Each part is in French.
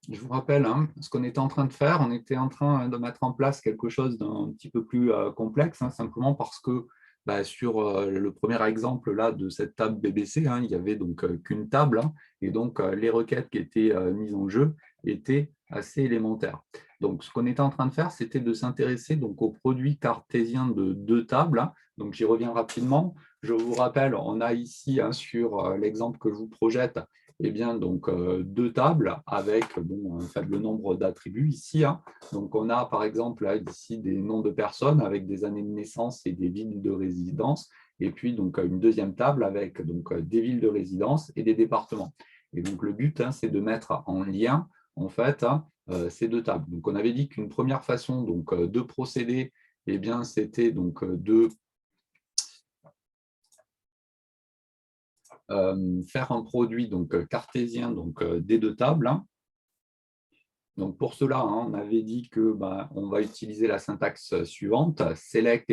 Je vous rappelle ce qu'on était en train de faire. On était en train de mettre en place quelque chose d'un petit peu plus complexe, simplement parce que sur le premier exemple là, de cette table BBC, il n'y avait donc qu'une table, et donc les requêtes qui étaient mises en jeu étaient assez élémentaires. Donc, ce qu'on était en train de faire, c'était de s'intéresser donc au produit cartésien de deux tables. Donc, j'y reviens rapidement. Je vous rappelle, on a ici sur l'exemple que je vous projette, eh bien, donc, deux tables avec un faible nombre d'attributs ici. Donc, on a par exemple là, ici des noms de personnes avec des années de naissance et des villes de résidence. Et puis, donc, une deuxième table avec donc, des villes de résidence et des départements. Et donc, le but, c'est de mettre en lien, en fait, ces deux tables. Donc, on avait dit qu'une première façon donc, de procéder, eh bien, c'était donc de faire un produit donc, cartésien donc, des deux tables. Donc pour cela, on avait dit que on va utiliser la syntaxe suivante, select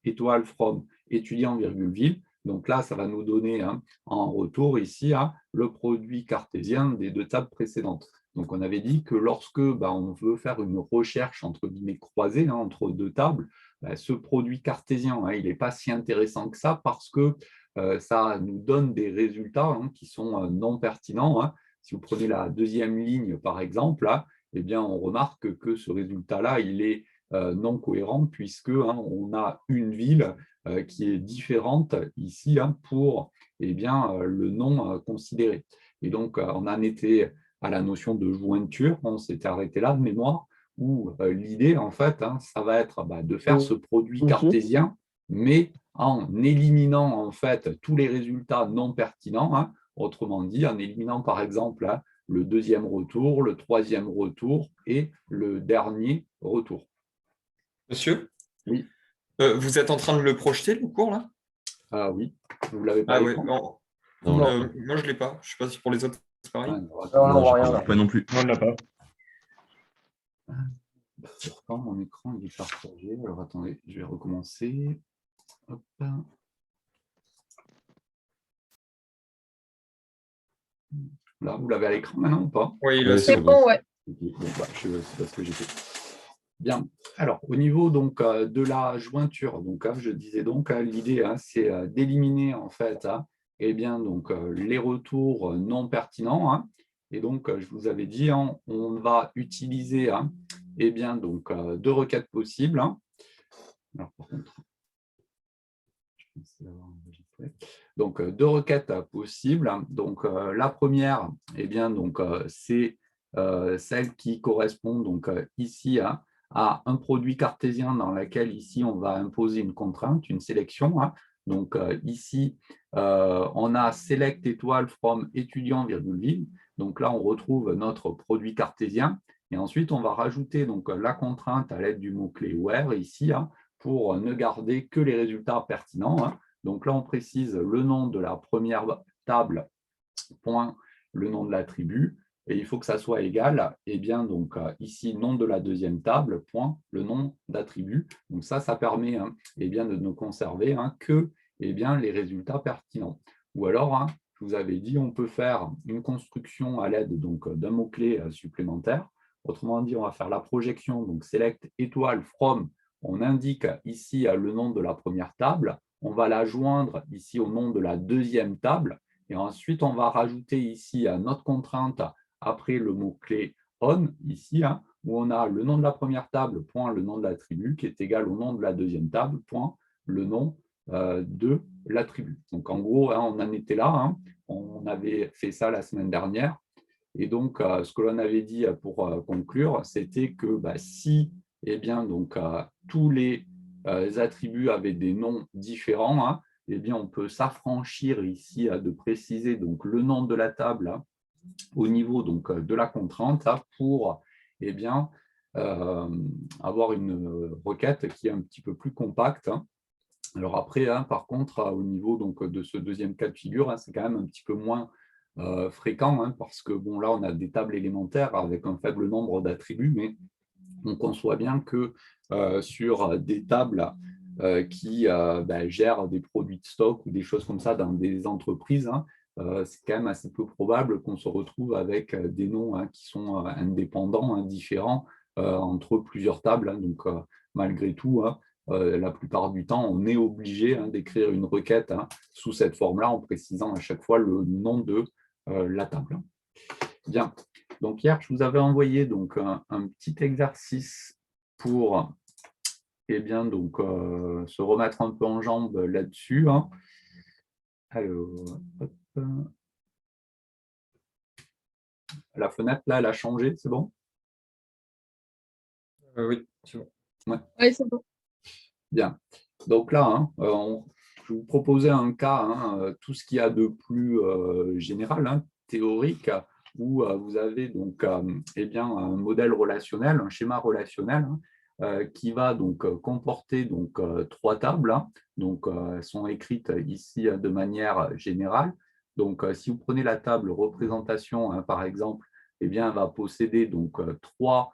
étoile from étudiant virgule ville. Donc là, ça va nous donner en retour ici le produit cartésien des deux tables précédentes. Donc on avait dit que lorsque on veut faire une recherche entre guillemets croisée entre deux tables, ce produit cartésien, il n'est pas si intéressant que ça parce que ça nous donne des résultats qui sont non pertinents. Si vous prenez la deuxième ligne, par exemple, eh bien, on remarque que ce résultat-là, il est non cohérent puisque on a une ville qui est différente ici pour le nom considéré. Et donc, on en était à la notion de jointure, on s'était arrêté là de mémoire, où l'idée, en fait, ça va être de faire ce produit Mhm. cartésien, mais en éliminant en fait tous les résultats non pertinents, autrement dit, en éliminant par exemple le deuxième retour, le troisième retour et le dernier retour. Monsieur, Oui, vous êtes en train de le projeter, le cours, là? oui. Vous ne l'avez pas à Ah ouais, l'écran? non. Non, Non, Moi, je ne l'ai pas. Je ne sais pas si pour les autres, c'est pareil. Alors, non, attendez. on je voit rien ne là. pas non plus. On l'a pas. Pourtant, mon écran il est partagé. Alors attendez, je vais recommencer. Hop. Là, vous l'avez à l'écran maintenant ou pas? Oui, là, Oui, c'est c'est bon. bon. Ouais. Okay. Bon, c'est parce que j'ai fait. Bien. Alors, au niveau donc, de la jointure, donc, je disais donc, l'idée, c'est d'éliminer en fait eh bien, donc, les retours non pertinents. Et donc, je vous avais dit, on va utiliser eh bien, donc, deux requêtes possibles. Alors, par contre, je pensais l'avoir enregistré. Donc, deux requêtes possibles. Donc, la première, eh bien, donc, c'est celle qui correspond donc, ici à un produit cartésien dans lequel ici on va imposer une contrainte, une sélection. Donc ici, on a select étoile from étudiant virgule ville. Donc là, on retrouve notre produit cartésien. Et ensuite, on va rajouter donc, la contrainte à l'aide du mot-clé where ici pour ne garder que les résultats pertinents. Donc là, on précise le nom de la première table, point le nom de l'attribut, et il faut que ça soit égal, et bien donc ici, nom de la deuxième table, point le nom d'attribut. Donc ça permet eh bien, de ne conserver que eh bien, les résultats pertinents. Ou alors, je vous avais dit, on peut faire une construction à l'aide d'un mot-clé supplémentaire. Autrement dit, on va faire la projection, donc select étoile from, on indique ici le nom de la première table, on va la joindre ici au nom de la deuxième table, et ensuite, on va rajouter ici notre contrainte après le mot-clé on, ici, où on a le nom de la première table, point le nom de l'attribut, qui est égal au nom de la deuxième table, point le nom de l'attribut. Donc, en gros, on en était là. On avait fait ça la semaine dernière. Et donc, ce que l'on avait dit pour conclure, c'était que si eh bien, donc, tous les attributs avaient des noms différents, eh bien, on peut s'affranchir ici de préciser donc, le nom de la table au niveau donc, de la contrainte pour eh bien, avoir une requête qui est un petit peu plus compacte. Alors après, par contre, au niveau donc, de ce deuxième cas de figure, c'est quand même un petit peu moins fréquent parce que bon, là, on a des tables élémentaires avec un faible nombre d'attributs, mais on conçoit bien que sur des tables qui gèrent des produits de stock ou des choses comme ça dans des entreprises, c'est quand même assez peu probable qu'on se retrouve avec des noms qui sont indépendants, différents entre plusieurs tables. Donc, malgré tout, la plupart du temps, on est obligé d'écrire une requête sous cette forme-là en précisant à chaque fois le nom de la table. Bien. Donc, hier, je vous avais envoyé donc, un petit exercice pour donc, se remettre un peu en jambe là-dessus. Alors, hop. La fenêtre, là, elle a changé, c'est bon? Oui, c'est bon. Ouais. Oui, c'est bon. Bien. Donc là, je vous proposais un cas, tout ce qu'il y a de plus général, théorique, où vous avez donc un modèle relationnel, un schéma relationnel qui va donc comporter donc, 3 tables. Donc, elles sont écrites ici de manière générale. Donc, si vous prenez la table représentation, par exemple, elle va posséder donc 3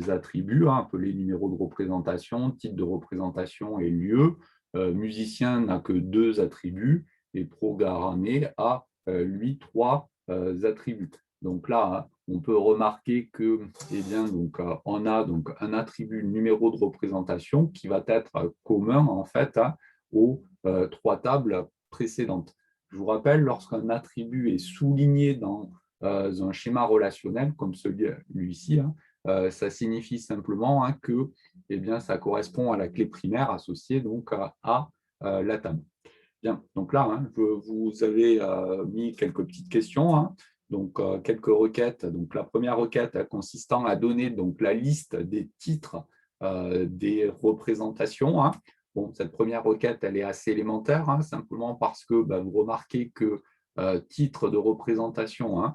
attributs, appelés numéros de représentation, type de représentation et lieu. Musicien n'a que 2 attributs et programmé a, lui, 3 attributs. Donc là, on peut remarquer que, on a donc un attribut numéro de représentation qui va être commun en fait aux 3 tables précédentes. Je vous rappelle, lorsqu'un attribut est souligné dans un schéma relationnel comme celui-ci, ça signifie simplement que ça correspond à la clé primaire associée donc à la table. Bien, donc là, je vous avais mis quelques petites questions. Donc, quelques requêtes. Donc, la première requête consistant à donner donc, la liste des titres des représentations. Bon, cette première requête, elle est assez élémentaire, simplement parce que vous remarquez que titre de représentation,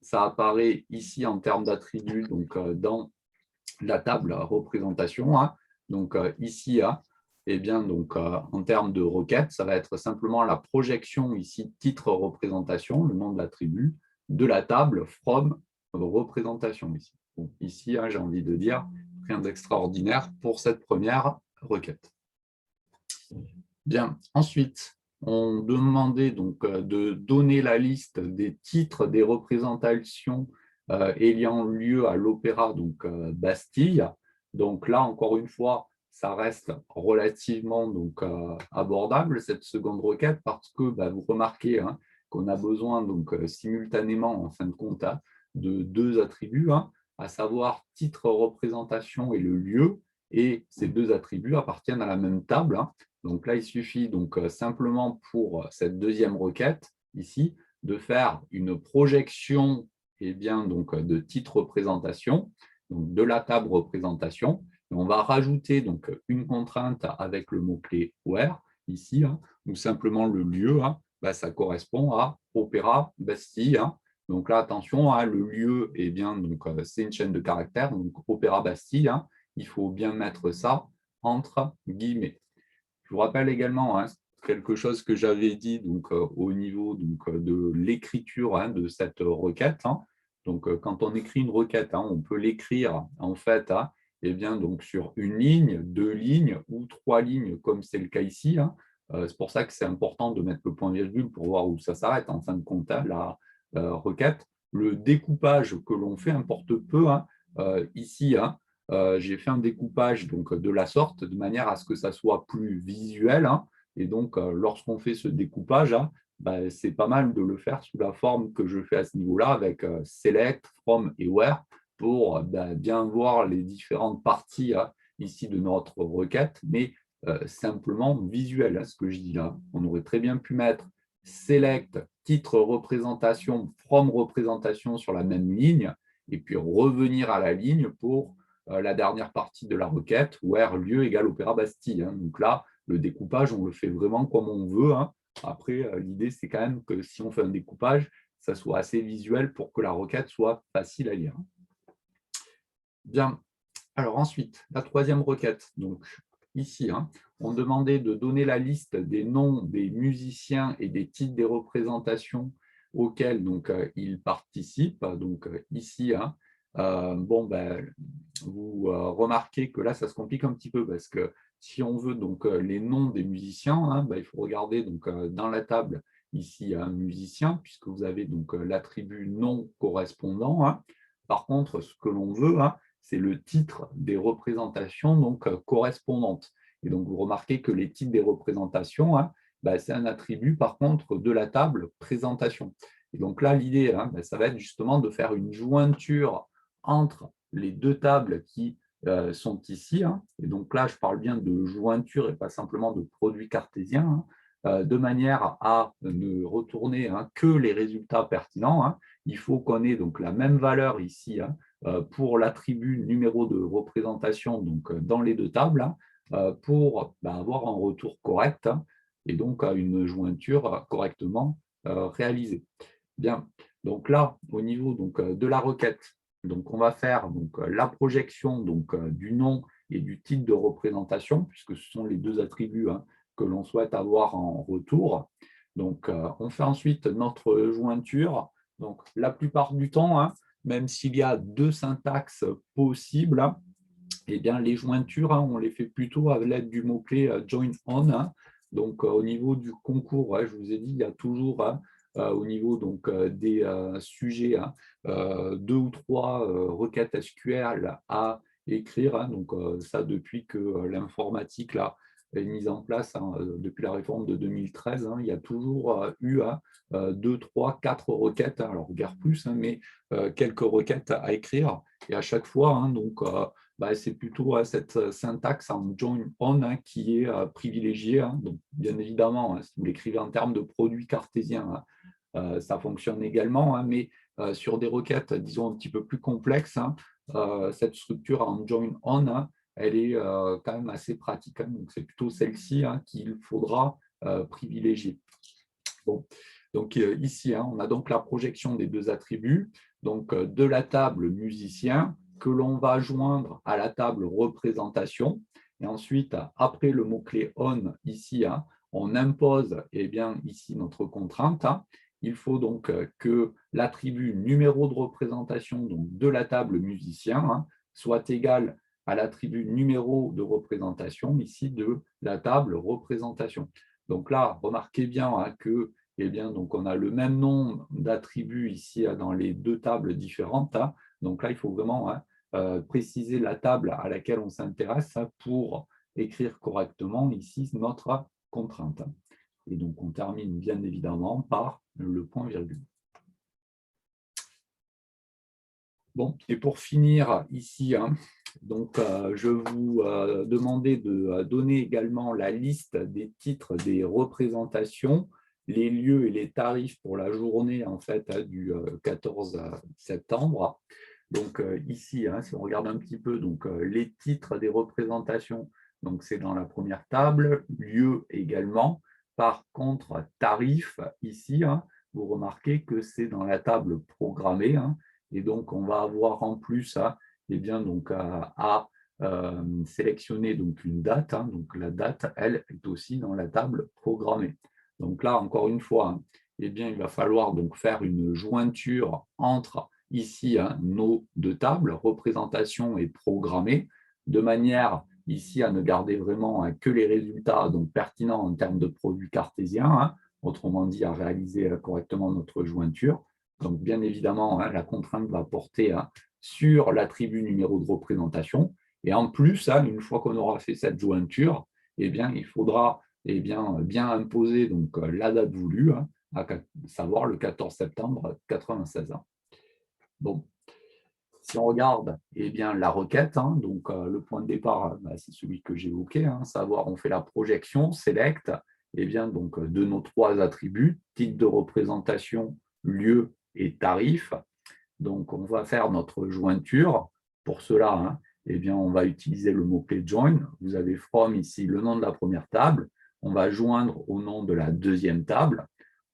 ça apparaît ici en termes d'attributs donc, dans la table représentation. Donc, ici, donc, en termes de requête, ça va être simplement la projection ici, titre représentation, le nom de l'attribut, de la table from représentation ici. Bon, ici, j'ai envie de dire rien d'extraordinaire pour cette première requête. Bien, ensuite, on demandait donc de donner la liste des titres des représentations ayant lieu à l'Opéra donc Bastille. Donc là, encore une fois, ça reste relativement donc, abordable, cette seconde requête, parce que vous remarquez qu'on a besoin donc, simultanément, en fin de compte, de 2 attributs, à savoir titre, représentation et le lieu, et ces 2 attributs appartiennent à la même table. Donc là, il suffit donc simplement pour cette deuxième requête, ici, de faire une projection donc, de titre représentation, donc de la table représentation. Et on va rajouter donc, une contrainte avec le mot-clé where, ici, ou simplement le lieu, ça correspond à Opéra Bastille. Donc là, attention, le lieu, c'est une chaîne de caractères, donc Opéra Bastille, il faut bien mettre ça entre guillemets. Je vous rappelle également quelque chose que j'avais dit donc, au niveau donc, de l'écriture de cette requête. Donc, quand on écrit une requête, on peut l'écrire en fait donc, sur une ligne, 2 lignes ou 3 lignes, comme c'est le cas ici. C'est pour ça que c'est important de mettre le point-virgule pour voir où ça s'arrête en fin de compte, la requête. Le découpage que l'on fait importe peu ici. J'ai fait un découpage donc, de la sorte, de manière à ce que ça soit plus visuel. Et donc, lorsqu'on fait ce découpage, c'est pas mal de le faire sous la forme que je fais à ce niveau-là, avec select, from et where, pour bien voir les différentes parties ici de notre requête, mais simplement visuel, ce que je dis là. On aurait très bien pu mettre select, titre, représentation, from, représentation sur la même ligne, et puis revenir à la ligne pour la dernière partie de la requête, where lieu égale Opéra Bastille. Donc là, le découpage, on le fait vraiment comme on veut. Après, l'idée, c'est quand même que si on fait un découpage, ça soit assez visuel pour que la requête soit facile à lire. Bien. Alors ensuite, la troisième requête. Donc ici, on demandait de donner la liste des noms des musiciens et des titres des représentations auxquelles donc, ils participent. Donc ici, vous remarquez que là, ça se complique un petit peu parce que si on veut donc les noms des musiciens, il faut regarder donc, dans la table, ici un musicien, puisque vous avez donc l'attribut non correspondant, hein. Par contre, ce que l'on veut, hein, c'est le titre des représentations donc, correspondantes. Et donc, vous remarquez que les titres des représentations, hein, bah, c'est un attribut, par contre, de la table présentation. Et donc là, l'idée, hein, bah, ça va être justement de faire une jointure entre les deux tables qui sont ici, hein. Et donc là, je parle bien de jointure et pas simplement de produit cartésien, hein, de manière à ne retourner, hein, que les résultats pertinents, hein. Il faut qu'on ait donc la même valeur ici, hein, pour l'attribut numéro de représentation donc, dans les deux tables, hein, pour avoir un retour correct, hein, et donc une jointure correctement réalisée. Bien, donc là, au niveau donc, de la requête, donc on va faire donc, la projection donc, du nom et du titre de représentation, puisque ce sont les deux attributs, hein, que l'on souhaite avoir en retour. Donc, on fait ensuite notre jointure. Donc, la plupart du temps, hein, même s'il y a deux syntaxes possibles, hein, eh bien, les jointures, hein, on les fait plutôt à l'aide du mot-clé join on, hein. Donc, au niveau du concours, ouais, je vous ai dit, il y a toujours, hein, au niveau donc, des sujets, hein, 2 ou 3 requêtes SQL à écrire, hein. Donc, ça, depuis que l'informatique là, est mise en place, hein, depuis la réforme de 2013, hein, il y a toujours eu, hein, 2, 3, 4 requêtes, hein, alors guère plus, hein, mais quelques requêtes à écrire. Et à chaque fois, hein, donc, c'est plutôt cette syntaxe en join on, hein, qui est privilégiée, hein. Donc, bien évidemment, hein, si vous l'écrivez en termes de produit cartésien, hein, ça fonctionne également, hein, mais sur des requêtes, disons, un petit peu plus complexes, hein, cette structure en join on, hein, elle est quand même assez pratique, hein. Donc, c'est plutôt celle-ci, hein, qu'il faudra privilégier. Bon. Donc, ici, hein, on a donc la projection des deux attributs, donc de la table musicien, que l'on va joindre à la table représentation. Et ensuite, après le mot-clé on, ici, hein, on impose bien, ici notre contrainte, hein. Il faut donc que l'attribut numéro de représentation donc, de la table musicien, hein, soit égal à l'attribut numéro de représentation ici de la table représentation. Donc là, remarquez bien, hein, que bien, donc on a le même nombre d'attributs ici dans les deux tables différentes, hein. Donc là, il faut vraiment, hein, préciser la table à laquelle on s'intéresse, hein, pour écrire correctement ici notre contrainte. Et donc, on termine bien évidemment par le point virgule. Bon, et pour finir ici, hein, donc, je vous demandais de donner également la liste des titres des représentations, les lieux et les tarifs pour la journée en fait, du 14 septembre. Donc, ici, hein, si on regarde un petit peu donc, les titres des représentations, donc c'est dans la première table, lieu également. Par contre, tarif, ici, hein, vous remarquez que c'est dans la table programmée, hein, et donc on va avoir en plus, hein, bien, donc, à sélectionner donc, une date, hein. Donc la date, elle, est aussi dans la table programmée. Donc là, encore une fois, hein, bien, il va falloir donc, faire une jointure entre ici, hein, nos deux tables, représentation et programmée, de manière ici à ne garder vraiment, hein, que les résultats donc, pertinents en termes de produits cartésiens, hein, autrement dit à réaliser correctement notre jointure. Donc, bien évidemment, hein, la contrainte va porter, hein, sur l'attribut numéro de représentation. Et en plus, hein, une fois qu'on aura fait cette jointure, bien, il faudra bien imposer donc, la date voulue, hein, à savoir le 14 septembre 96. Bon, si on regarde bien, la requête, hein, donc le point de départ, c'est celui que j'évoquais, hein, savoir on fait la projection, select, bien, donc, de nos 3 attributs, titre de représentation, lieu et tarif. Donc, on va faire notre jointure. Pour cela, hein, bien, on va utiliser le mot-clé join. Vous avez from ici le nom de la première table. On va joindre au nom de la deuxième table.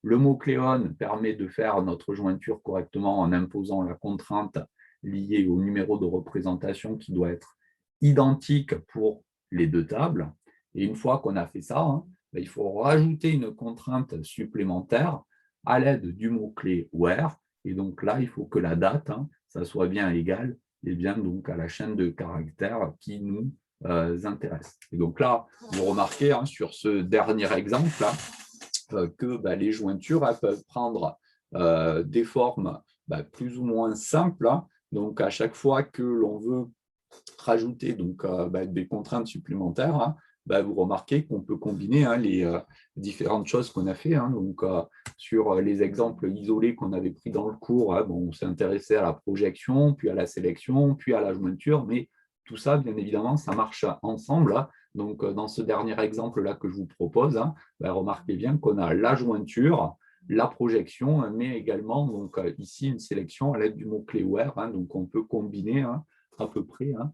Le mot-clé on permet de faire notre jointure correctement en imposant la contrainte liée au numéro de représentation qui doit être identique pour les deux tables. Et une fois qu'on a fait ça, hein, il faut rajouter une contrainte supplémentaire à l'aide du mot-clé where. Et donc là, il faut que la date, hein, ça soit bien égal bien, donc, à la chaîne de caractères qui nous intéresse. Et donc là, vous remarquez, hein, sur ce dernier exemple, là, que les jointures elles peuvent prendre des formes plus ou moins simples, hein. Donc, à chaque fois que l'on veut rajouter donc, des contraintes supplémentaires, hein, vous remarquez qu'on peut combiner, hein, les différentes choses qu'on a fait, hein. Donc, sur les exemples isolés qu'on avait pris dans le cours, hein, on s'est intéressé à la projection, puis à la sélection, puis à la jointure, mais tout ça, bien évidemment, ça marche ensemble, hein. Donc, dans ce dernier exemple-là que je vous propose, hein, remarquez bien qu'on a la jointure, la projection, mais également donc, ici une sélection à l'aide du mot-clé where, hein. Donc, on peut combiner, hein, à peu près, hein,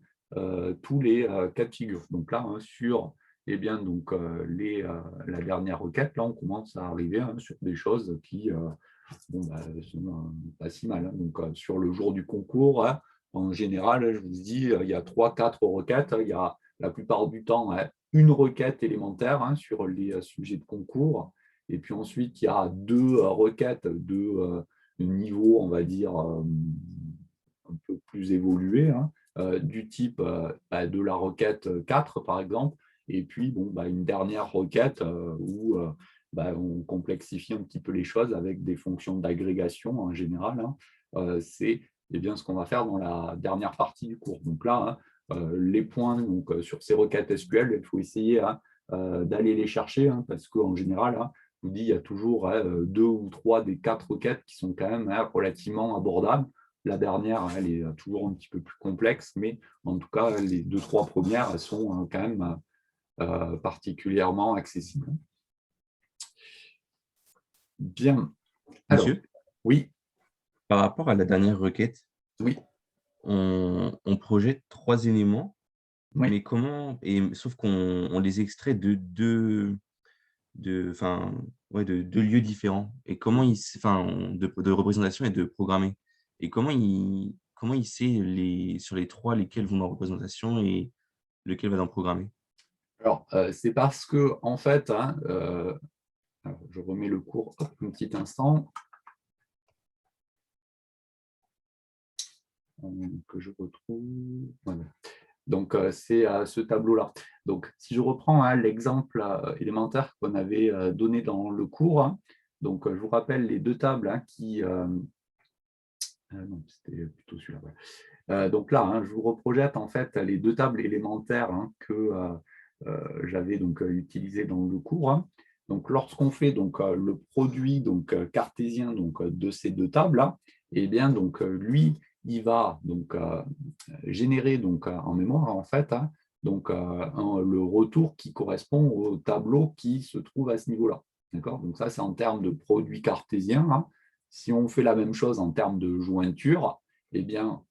tous les cas de figure. Donc là, hein, sur donc, la dernière requête, là, on commence à arriver, hein, sur des choses qui sont pas si mal, hein. Donc, sur le jour du concours, hein, en général, je vous dis, il y a 3-4 requêtes. Il y a la plupart du temps, hein, une requête élémentaire, hein, sur les sujets de concours. Et puis ensuite, il y a 2 requêtes de niveau, on va dire, un peu plus évolué, hein, du type de la requête 4, par exemple. Et puis, une dernière requête où on complexifie un petit peu les choses avec des fonctions d'agrégation en général, hein. C'est bien ce qu'on va faire dans la dernière partie du cours. Donc là, hein, les points donc, sur ces requêtes SQL, il faut essayer, hein, d'aller les chercher, hein, parce qu'en général, hein, je vous dis, il y a toujours 2 ou 3 des 4 requêtes qui sont quand même, hein, relativement abordables. La dernière, elle est toujours un petit peu plus complexe, mais en tout cas, les 2-3 premières, elles sont quand même particulièrement accessibles. Bien. Alors, Monsieur, oui, par rapport à la dernière requête, oui, on projette 3 éléments, oui. mais comment sauf qu'on les extrait de 2 de 2 lieux différents et comment de représentation et de programmer et comment il sait sur les 3 lesquels vont dans représentation et lequel va dans programmer? Alors, c'est parce que, en fait, hein, alors, je remets le cours hop, un petit instant, que je retrouve. Voilà. Donc, c'est ce tableau-là. Donc, si je reprends, hein, l'exemple élémentaire qu'on avait donné dans le cours, hein, donc, je vous rappelle les 2 tables, hein, qui… non, c'était plutôt celui-là. Ouais. Donc là, hein, je vous reprojette en fait les 2 tables élémentaires, hein, que j'avais donc utilisées dans le cours, hein. Donc, lorsqu'on fait donc, le produit donc, cartésien donc, de ces 2 tables-là, eh bien, donc, lui, il va donc, générer donc, en mémoire, en fait, hein, donc, le retour qui correspond au tableau qui se trouve à ce niveau-là. D'accord? Donc, ça, c'est en termes de produit cartésien, hein. Si on fait la même chose en termes de jointure, eh bien,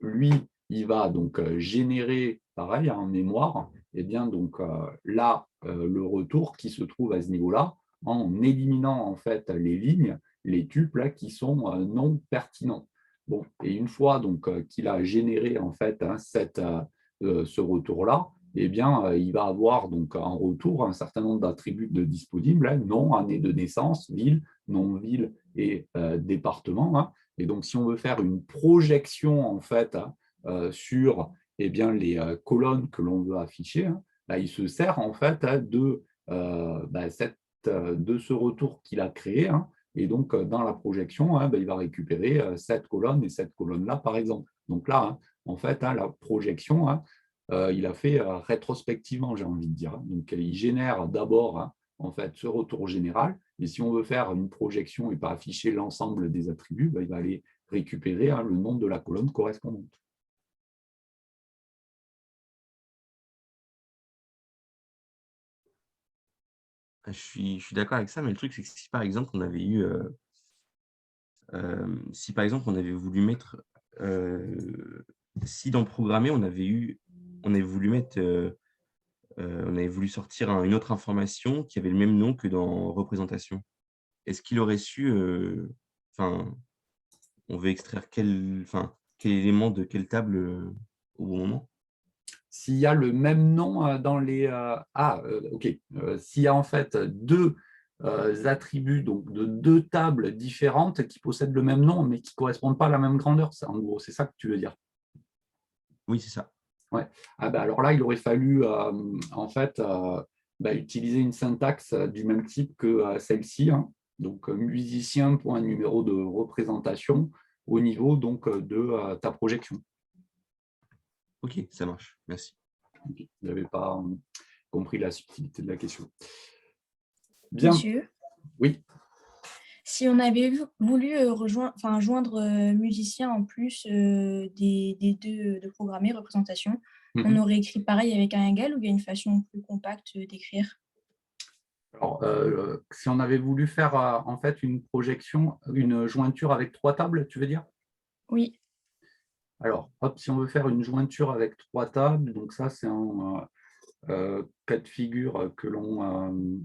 lui, il va donc générer, pareil, en mémoire, eh bien, donc, là, le retour qui se trouve à ce niveau-là, en éliminant en fait les lignes, les tuples qui sont non pertinents. Bon, et une fois donc qu'il a généré en fait, hein, ce retour-là, eh bien, il va avoir donc en retour un certain nombre d'attributs disponibles, hein, nom, année de naissance, ville, nom, ville et département, hein. Et donc, si on veut faire une projection en fait, hein, sur bien, les colonnes que l'on veut afficher, hein, il se sert en fait, hein, de ce retour qu'il a créé, hein. Et donc, dans la projection, hein, il va récupérer cette colonne et cette colonne-là, par exemple. Donc là, hein, en fait, hein, la projection, hein, il a fait rétrospectivement, j'ai envie de dire, hein. Donc, il génère d'abord, hein, en fait, ce retour général. Et si on veut faire une projection et pas afficher l'ensemble des attributs, il va aller récupérer, hein, le nom de la colonne correspondante. Je suis d'accord avec ça, mais le truc, c'est que si par exemple on avait eu, si par exemple on avait voulu mettre, si dans programmer on avait voulu mettre, on avait voulu sortir une autre information qui avait le même nom que dans représentation. Est-ce qu'il aurait su, enfin, on veut extraire quel élément de quelle table, au bon moment? S'il y a le même nom dans les… ok. S'il y a en fait 2 attributs donc, de 2 tables différentes qui possèdent le même nom, mais qui ne correspondent pas à la même grandeur, en gros, c'est ça que tu veux dire. Oui, c'est ça. Ouais. Alors là, il aurait fallu en fait utiliser une syntaxe du même type que celle-ci, hein. Donc, musicien pour un numéro de représentation au niveau donc, de ta projection. Ok, ça marche. Merci. Vous n'avez pas compris la subtilité de la question. Bien, Monsieur, oui. si on avait voulu joindre musicien en plus des deux de programmer représentation, on Mhm. aurait écrit pareil avec un égal ou il y a une façon plus compacte d'écrire? Alors, si on avait voulu faire en fait une projection, une jointure avec 3 tables, tu veux dire? Oui, Alors, hop, si on veut faire une jointure avec 3 tables, donc ça, c'est un cas de figure que l'on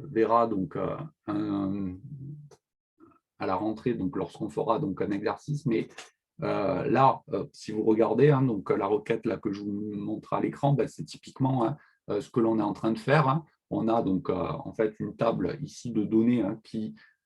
verra donc à la rentrée, donc lorsqu'on fera donc un exercice. Mais là, si vous regardez, hein, donc la requête là, que je vous montre à l'écran, c'est typiquement hein, ce que l'on est en train de faire, hein. On a donc en fait une table ici de données hein,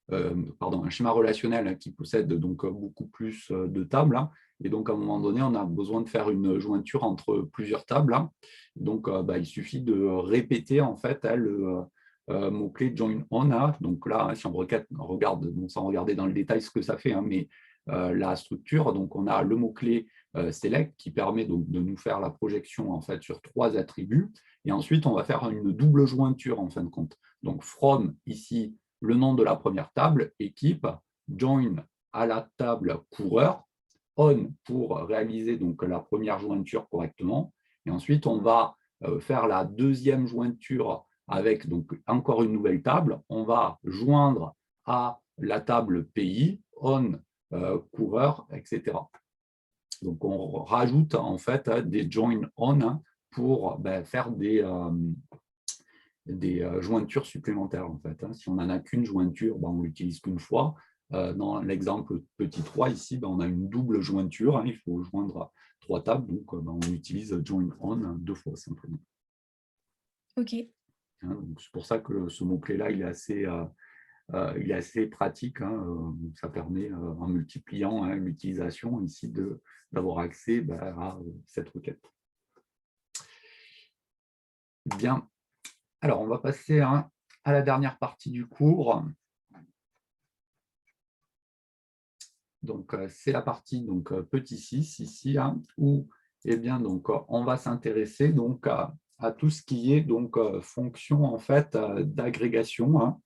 un schéma relationnel hein, qui possède donc beaucoup plus de tables, hein. Et donc à un moment donné, on a besoin de faire une jointure entre plusieurs tables, hein. Donc il suffit de répéter en fait hein, le mot-clé join on a. Donc là, hein, si on regarde, sans regarder dans le détail ce que ça fait, hein, mais la structure, donc on a le mot-clé select qui permet donc de nous faire la projection en fait sur 3 attributs. Et ensuite, on va faire une double jointure en fin de compte. Donc from, ici, le nom de la première table, équipe, join à la table coureur, on pour réaliser donc la première jointure correctement. Et ensuite, on va faire la deuxième jointure avec donc encore une nouvelle table. On va joindre à la table pays, on, coureur, etc. Donc, on rajoute en fait des join on hein, pour faire des jointures supplémentaires. En fait, hein. Si on n'en a qu'une jointure, on l'utilise qu'une fois. Dans l'exemple petit 3, ici, on a une double jointure. Hein. Il faut joindre 3 tables, donc on utilise join on 2 fois simplement. ok. Hein, c'est pour ça que ce mot-clé-là, il est assez pratique. Hein, ça permet, en multipliant hein, l'utilisation ici, d'avoir accès à cette requête. Bien. Alors, on va passer hein, à la dernière partie du cours. Donc, c'est la partie donc, petit 6 ici, hein, où eh bien, donc, on va s'intéresser donc, à tout ce qui est donc, fonction en fait, d'agrégation. Hein.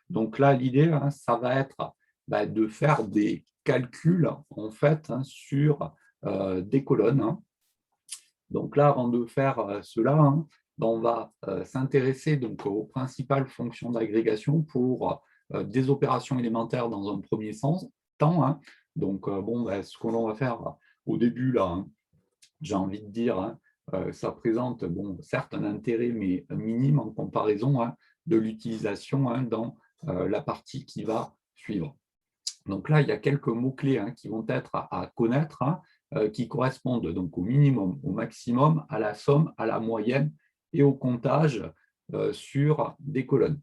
Donc là, l'idée, hein, ça va être de faire des calculs en fait, hein, sur des colonnes. Hein. Donc là, avant de faire cela, hein, on va s'intéresser donc aux principales fonctions d'agrégation pour des opérations élémentaires dans un premier sens, temps. Hein. Donc, ce que l'on va faire au début, là, hein, j'ai envie de dire, hein, ça présente, certes un intérêt, mais minime en comparaison hein, de l'utilisation hein, dans la partie qui va suivre. Donc là, il y a quelques mots-clés hein, qui vont être à connaître, hein, qui correspondent donc au minimum, au maximum, à la somme, à la moyenne et au comptage sur des colonnes.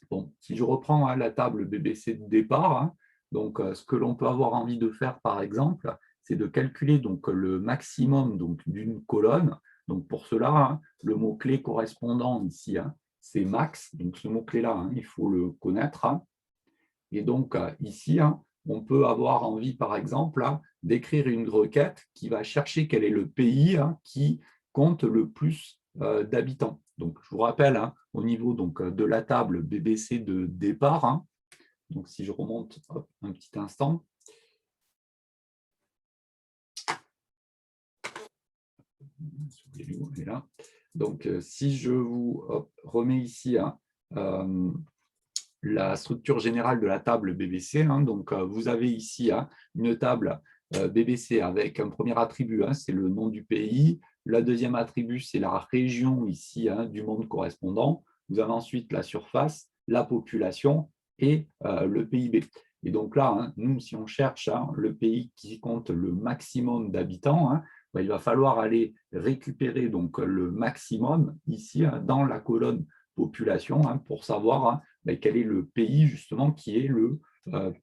Bon, si je reprends hein, la table BBC de départ, hein, donc ce que l'on peut avoir envie de faire, par exemple, c'est de calculer donc, le maximum d'une colonne. Donc pour cela, hein, le mot-clé correspondant ici, hein, c'est max. Donc ce mot-clé-là, hein, il faut le connaître. Hein. Et donc ici, hein, on peut avoir envie, par exemple, hein, d'écrire une requête qui va chercher quel est le pays hein, qui compte le plus d'habitants. Donc je vous rappelle, hein, au niveau donc, de la table BBC de départ, hein, donc si je remonte un petit instant, là. Donc si je vous remets ici hein, la structure générale de la table BBC. Hein, donc, vous avez ici hein, une table BBC avec un premier attribut, hein, c'est le nom du pays. Le deuxième attribut, c'est la région ici hein, du monde correspondant. Vous avez ensuite la surface, la population et le PIB. Et donc là, hein, nous, si on cherche hein, le pays qui compte le maximum d'habitants, hein, il va falloir aller récupérer donc, le maximum ici hein, dans la colonne population hein, pour savoir hein, quel est le pays justement qui est le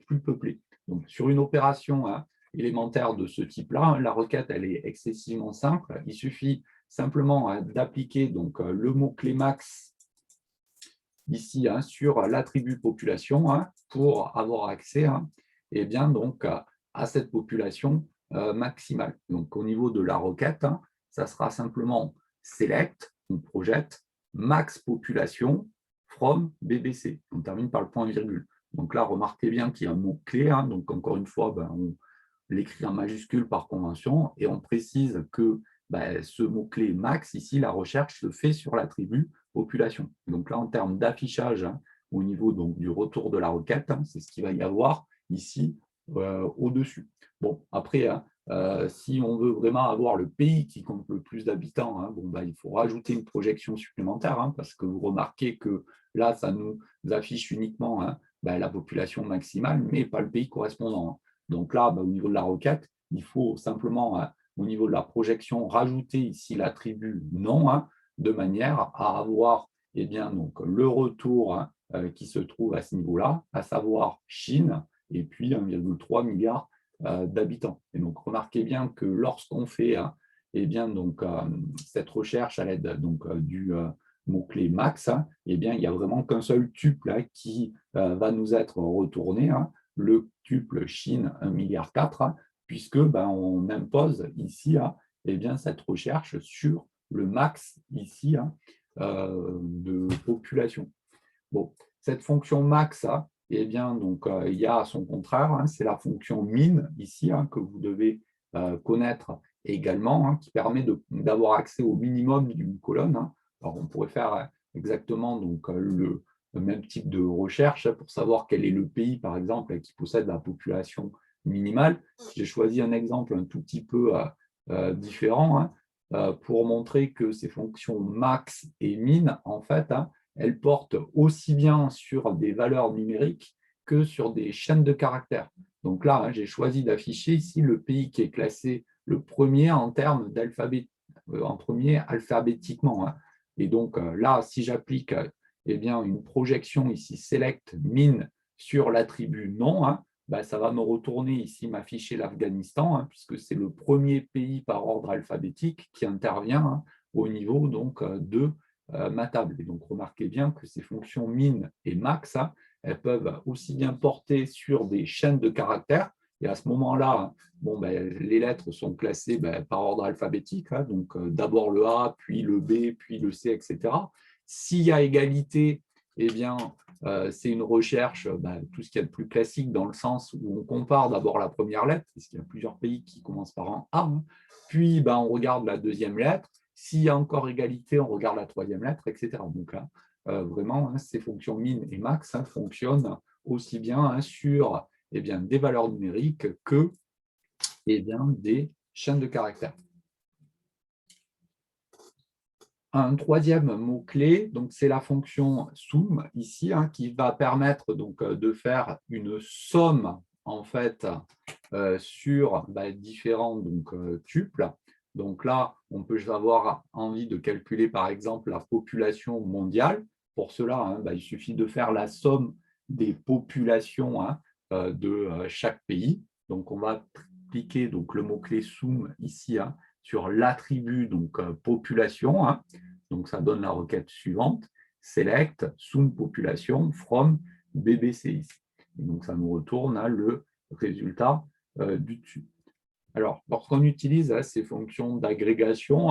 plus peuplé. Donc, sur une opération hein, élémentaire de ce type-là, la requête elle est excessivement simple. Il suffit simplement d'appliquer donc le mot-clé max ici sur l'attribut population pour avoir accès eh bien, donc, à cette population maximale. Donc, au niveau de la requête, ça sera simplement select, on projette, max population from BBC. On termine par le point virgule. Donc là, remarquez bien qu'il y a un mot-clé. Donc, encore une fois, on l'écrit en majuscule par convention et on précise que ce mot-clé max, ici, la recherche se fait sur l'attribut population. Donc là, en termes d'affichage au niveau donc, du retour de la requête, c'est ce qu'il va y avoir ici au-dessus. Bon, après, si on veut vraiment avoir le pays qui compte le plus d'habitants, il faut rajouter une projection supplémentaire parce que vous remarquez que là, ça nous affiche uniquement la population maximale, mais pas le pays correspondant. Donc là, au niveau de la requête, il faut simplement, au niveau de la projection, rajouter ici l'attribut nom, de manière à avoir donc, le retour qui se trouve à ce niveau-là, à savoir Chine, et puis 1,3 milliard d'habitants. Et donc, remarquez bien que lorsqu'on fait donc, cette recherche à l'aide du mot-clé max, il n'y a vraiment qu'un seul tuple qui va nous être retourné, le tuple Chine 1,4 milliard, puisque on impose ici cette recherche sur le max ici de population. Bon, cette fonction max, donc, il y a son contraire, c'est la fonction min ici que vous devez connaître également, qui permet d'avoir accès au minimum d'une colonne. Alors, on pourrait faire exactement donc, le même type de recherche pour savoir quel est le pays, par exemple, qui possède la population minimale. J'ai choisi un exemple un tout petit peu différent pour montrer que ces fonctions max et min, en fait, elles portent aussi bien sur des valeurs numériques que sur des chaînes de caractères. Donc là, j'ai choisi d'afficher ici le pays qui est classé le premier en termes d'alphabet, en premier alphabétiquement. Et donc là, si j'applique une projection ici select min sur l'attribut nom, ça va me retourner ici, m'afficher l'Afghanistan, puisque c'est le premier pays par ordre alphabétique qui intervient au niveau donc, de ma table. Et donc, remarquez bien que ces fonctions min et max, elles peuvent aussi bien porter sur des chaînes de caractères. Et à ce moment-là, les lettres sont classées par ordre alphabétique, donc d'abord le A, puis le B, puis le C, etc. S'il y a égalité, c'est une recherche, tout ce qu'il y a de plus classique dans le sens où on compare d'abord la première lettre, parce qu'il y a plusieurs pays qui commencent par un A, puis on regarde la deuxième lettre. S'il y a encore égalité, on regarde la troisième lettre, etc. Donc là, vraiment, ces fonctions min et max fonctionnent aussi bien sur des valeurs numériques que des chaînes de caractères. Un troisième mot-clé, c'est la fonction sum ici, qui va permettre donc, de faire une somme en fait, sur différents tuples. Donc là, on peut avoir envie de calculer par exemple la population mondiale. Pour cela, il suffit de faire la somme des populations de chaque pays. Donc on va appliquer donc, le mot-clé sum ici sur l'attribut population. Donc ça donne la requête suivante, select sum population from BBC ici. Et donc ça nous retourne le résultat du dessus. Alors, lorsqu'on utilise ces fonctions d'agrégation,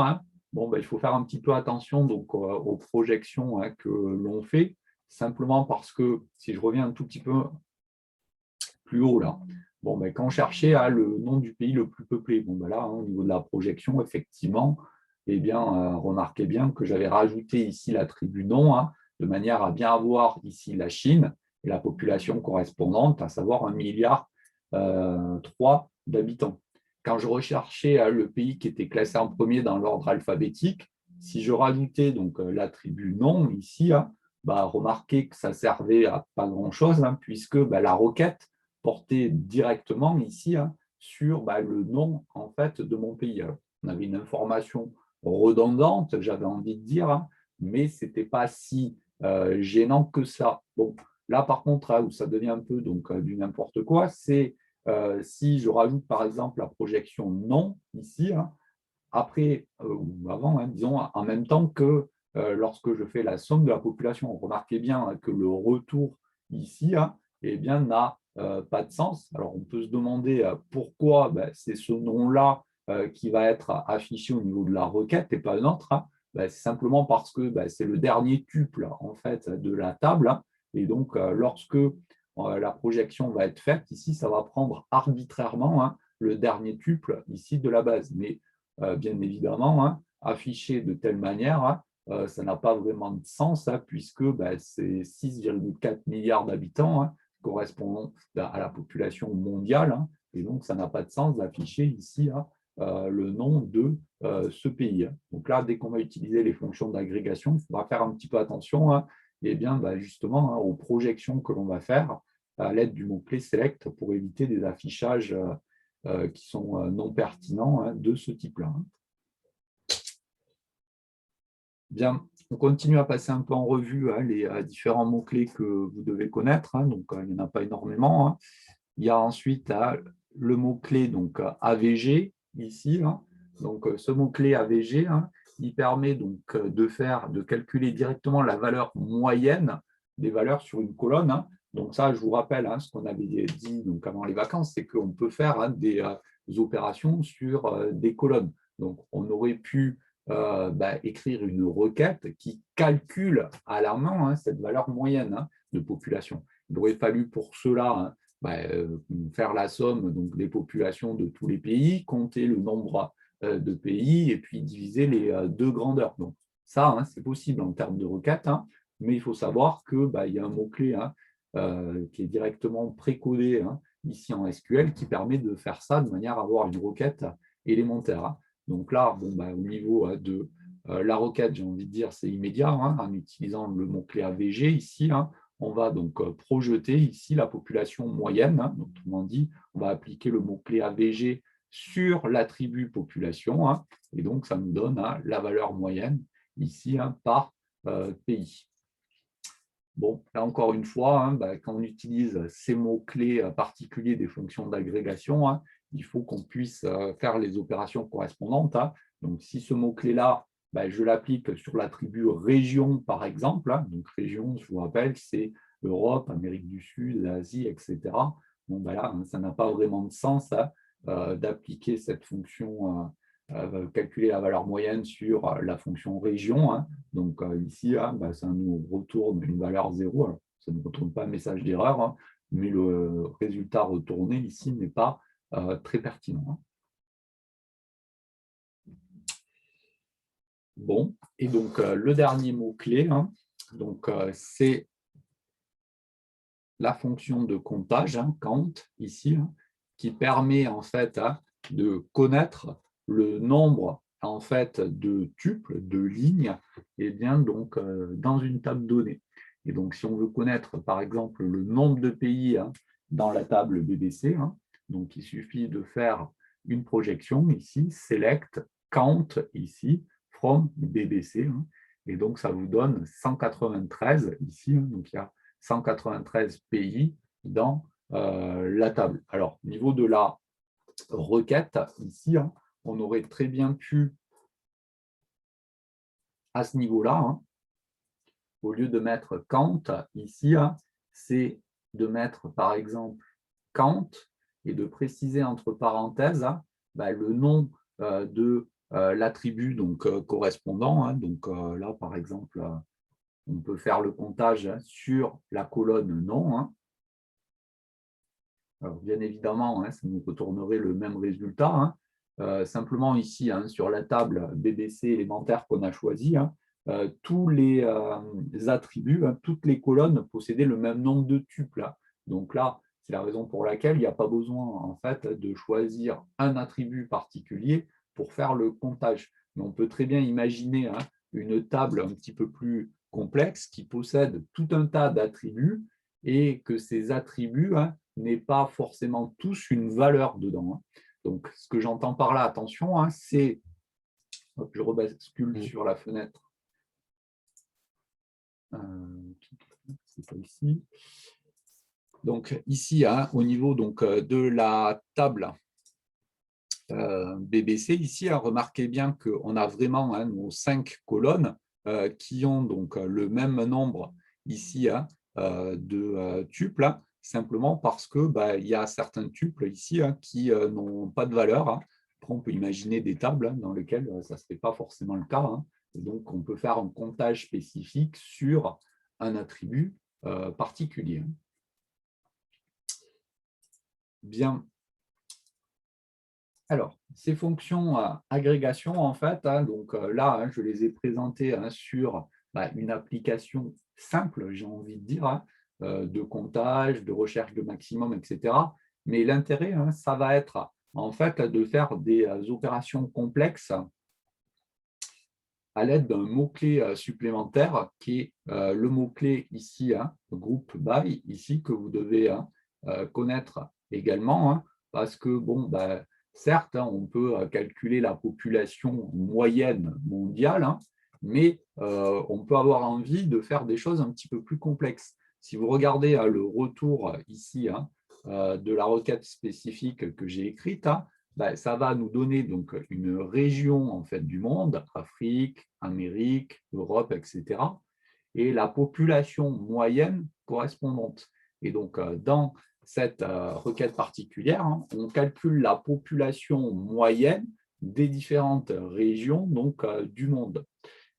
il faut faire un petit peu attention donc, aux projections que l'on fait, simplement parce que, si je reviens un tout petit peu plus haut, là, quand on cherchait le nom du pays le plus peuplé, là, au niveau de la projection, effectivement, remarquez bien que j'avais rajouté ici l'attribut nom, de manière à bien avoir ici la Chine et la population correspondante, à savoir 1,3 milliard d'habitants. Quand je recherchais le pays qui était classé en premier dans l'ordre alphabétique, si je rajoutais donc l'attribut nom ici, remarquez que ça servait à pas grand-chose, puisque la requête portait directement ici sur le nom en fait, de mon pays. Alors, on avait une information redondante, j'avais envie de dire, mais ce n'était pas si gênant que ça. Bon, là, par contre, où ça devient un peu du n'importe quoi, c'est si je rajoute par exemple la projection non ici, après ou avant, disons, en même temps que lorsque je fais la somme de la population. Remarquez bien que le retour ici eh bien, n'a pas de sens. Alors, on peut se demander pourquoi c'est ce nom-là qui va être affiché au niveau de la requête et pas un autre. C'est simplement parce que c'est le dernier tuple en fait, de la table. Et donc, lorsque la projection va être faite, ici, ça va prendre arbitrairement le dernier tuple ici de la base. Mais bien évidemment, affiché de telle manière, ça n'a pas vraiment de sens puisque c'est 6,4 milliards d'habitants correspondant à la population mondiale. Et donc, ça n'a pas de sens d'afficher ici le nom de ce pays. Donc là, dès qu'on va utiliser les fonctions d'agrégation, il faudra faire un petit peu attention et bien, justement aux projections que l'on va faire à l'aide du mot-clé select pour éviter des affichages qui sont non pertinents de ce type-là. Bien, on continue à passer un peu en revue les différents mots-clés que vous devez connaître. Donc, il n'y en a pas énormément. Il y a ensuite le mot-clé donc AVG ici. Donc, ce mot-clé AVG, il permet donc de calculer directement la valeur moyenne des valeurs sur une colonne. Donc ça, je vous rappelle ce qu'on avait dit donc, avant les vacances, c'est qu'on peut faire des opérations sur des colonnes. Donc, on aurait pu écrire une requête qui calcule à la main cette valeur moyenne de population. Il aurait fallu pour cela faire la somme donc, des populations de tous les pays, compter le nombre de pays et puis diviser les deux grandeurs. Donc ça, c'est possible en termes de requête, mais il faut savoir qu'il y a un mot-clé qui est directement précodé ici en SQL qui permet de faire ça de manière à avoir une requête élémentaire. Donc là, au niveau de la requête, j'ai envie de dire, c'est immédiat, en utilisant le mot-clé AVG ici. On va donc projeter ici la population moyenne. Autrement dit, on va appliquer le mot-clé AVG sur l'attribut population. Et donc, ça nous donne la valeur moyenne ici par pays. Bon, là encore une fois, quand on utilise ces mots-clés particuliers des fonctions d'agrégation, il faut qu'on puisse faire les opérations correspondantes. Donc, si ce mot-clé-là, je l'applique sur l'attribut région, par exemple. Donc, région, je vous rappelle, c'est Europe, Amérique du Sud, Asie, etc. Bon, là, ça n'a pas vraiment de sens d'appliquer cette fonction, calculer la valeur moyenne sur la fonction région. Donc, ici, ça nous retourne une valeur 0. Alors, ça ne retourne pas un message d'erreur, mais le résultat retourné ici n'est pas très pertinent. Bon, et donc le dernier mot-clé, c'est la fonction de comptage, count, ici, qui permet en fait de connaître le nombre en fait de tuples, de lignes, et bien donc dans une table donnée. Et donc si on veut connaître par exemple le nombre de pays dans la table BBC, donc il suffit de faire une projection ici, select, count ici, from BBC, et donc ça vous donne 193 ici, donc il y a 193 pays dans la table. Alors, au niveau de la requête, ici, on aurait très bien pu, à ce niveau-là, au lieu de mettre count, ici, c'est de mettre, par exemple, count et de préciser entre parenthèses le nom de l'attribut correspondant. Donc là, par exemple, on peut faire le comptage sur la colonne nom. Alors, bien évidemment, ça nous retournerait le même résultat. Simplement ici, sur la table BBC élémentaire qu'on a choisie, tous les attributs, toutes les colonnes possédaient le même nombre de tuples. Donc là, c'est la raison pour laquelle il n'y a pas besoin en fait, de choisir un attribut particulier pour faire le comptage. Mais on peut très bien imaginer une table un petit peu plus complexe qui possède tout un tas d'attributs et que ces attributs n'aient pas forcément tous une valeur dedans. Donc, ce que j'entends par là, attention, c'est, je rebascule sur la fenêtre, c'est ça ici. Donc, ici, au niveau donc, de la table BBC ici, remarquez bien qu'on a vraiment nos 5 colonnes qui ont donc le même nombre ici de tuples, simplement parce que il y a certains tuples ici qui n'ont pas de valeur. Après, on peut imaginer des tables dans lesquelles ça ne serait pas forcément le cas. Et donc, on peut faire un comptage spécifique sur un attribut particulier. Bien. Alors, ces fonctions agrégation, en fait, donc là, je les ai présentées sur une application simple, j'ai envie de dire, de comptage, de recherche de maximum, etc. Mais l'intérêt, ça va être en fait de faire des opérations complexes à l'aide d'un mot-clé supplémentaire qui est le mot-clé ici, group by, ici, que vous devez connaître également, parce que, bon, certes, on peut calculer la population moyenne mondiale, mais on peut avoir envie de faire des choses un petit peu plus complexes. Si vous regardez le retour ici de la requête spécifique que j'ai écrite, ça va nous donner donc une région en fait, du monde, Afrique, Amérique, Europe, etc., et la population moyenne correspondante. Et donc, dans cette requête particulière, on calcule la population moyenne des différentes régions donc, du monde.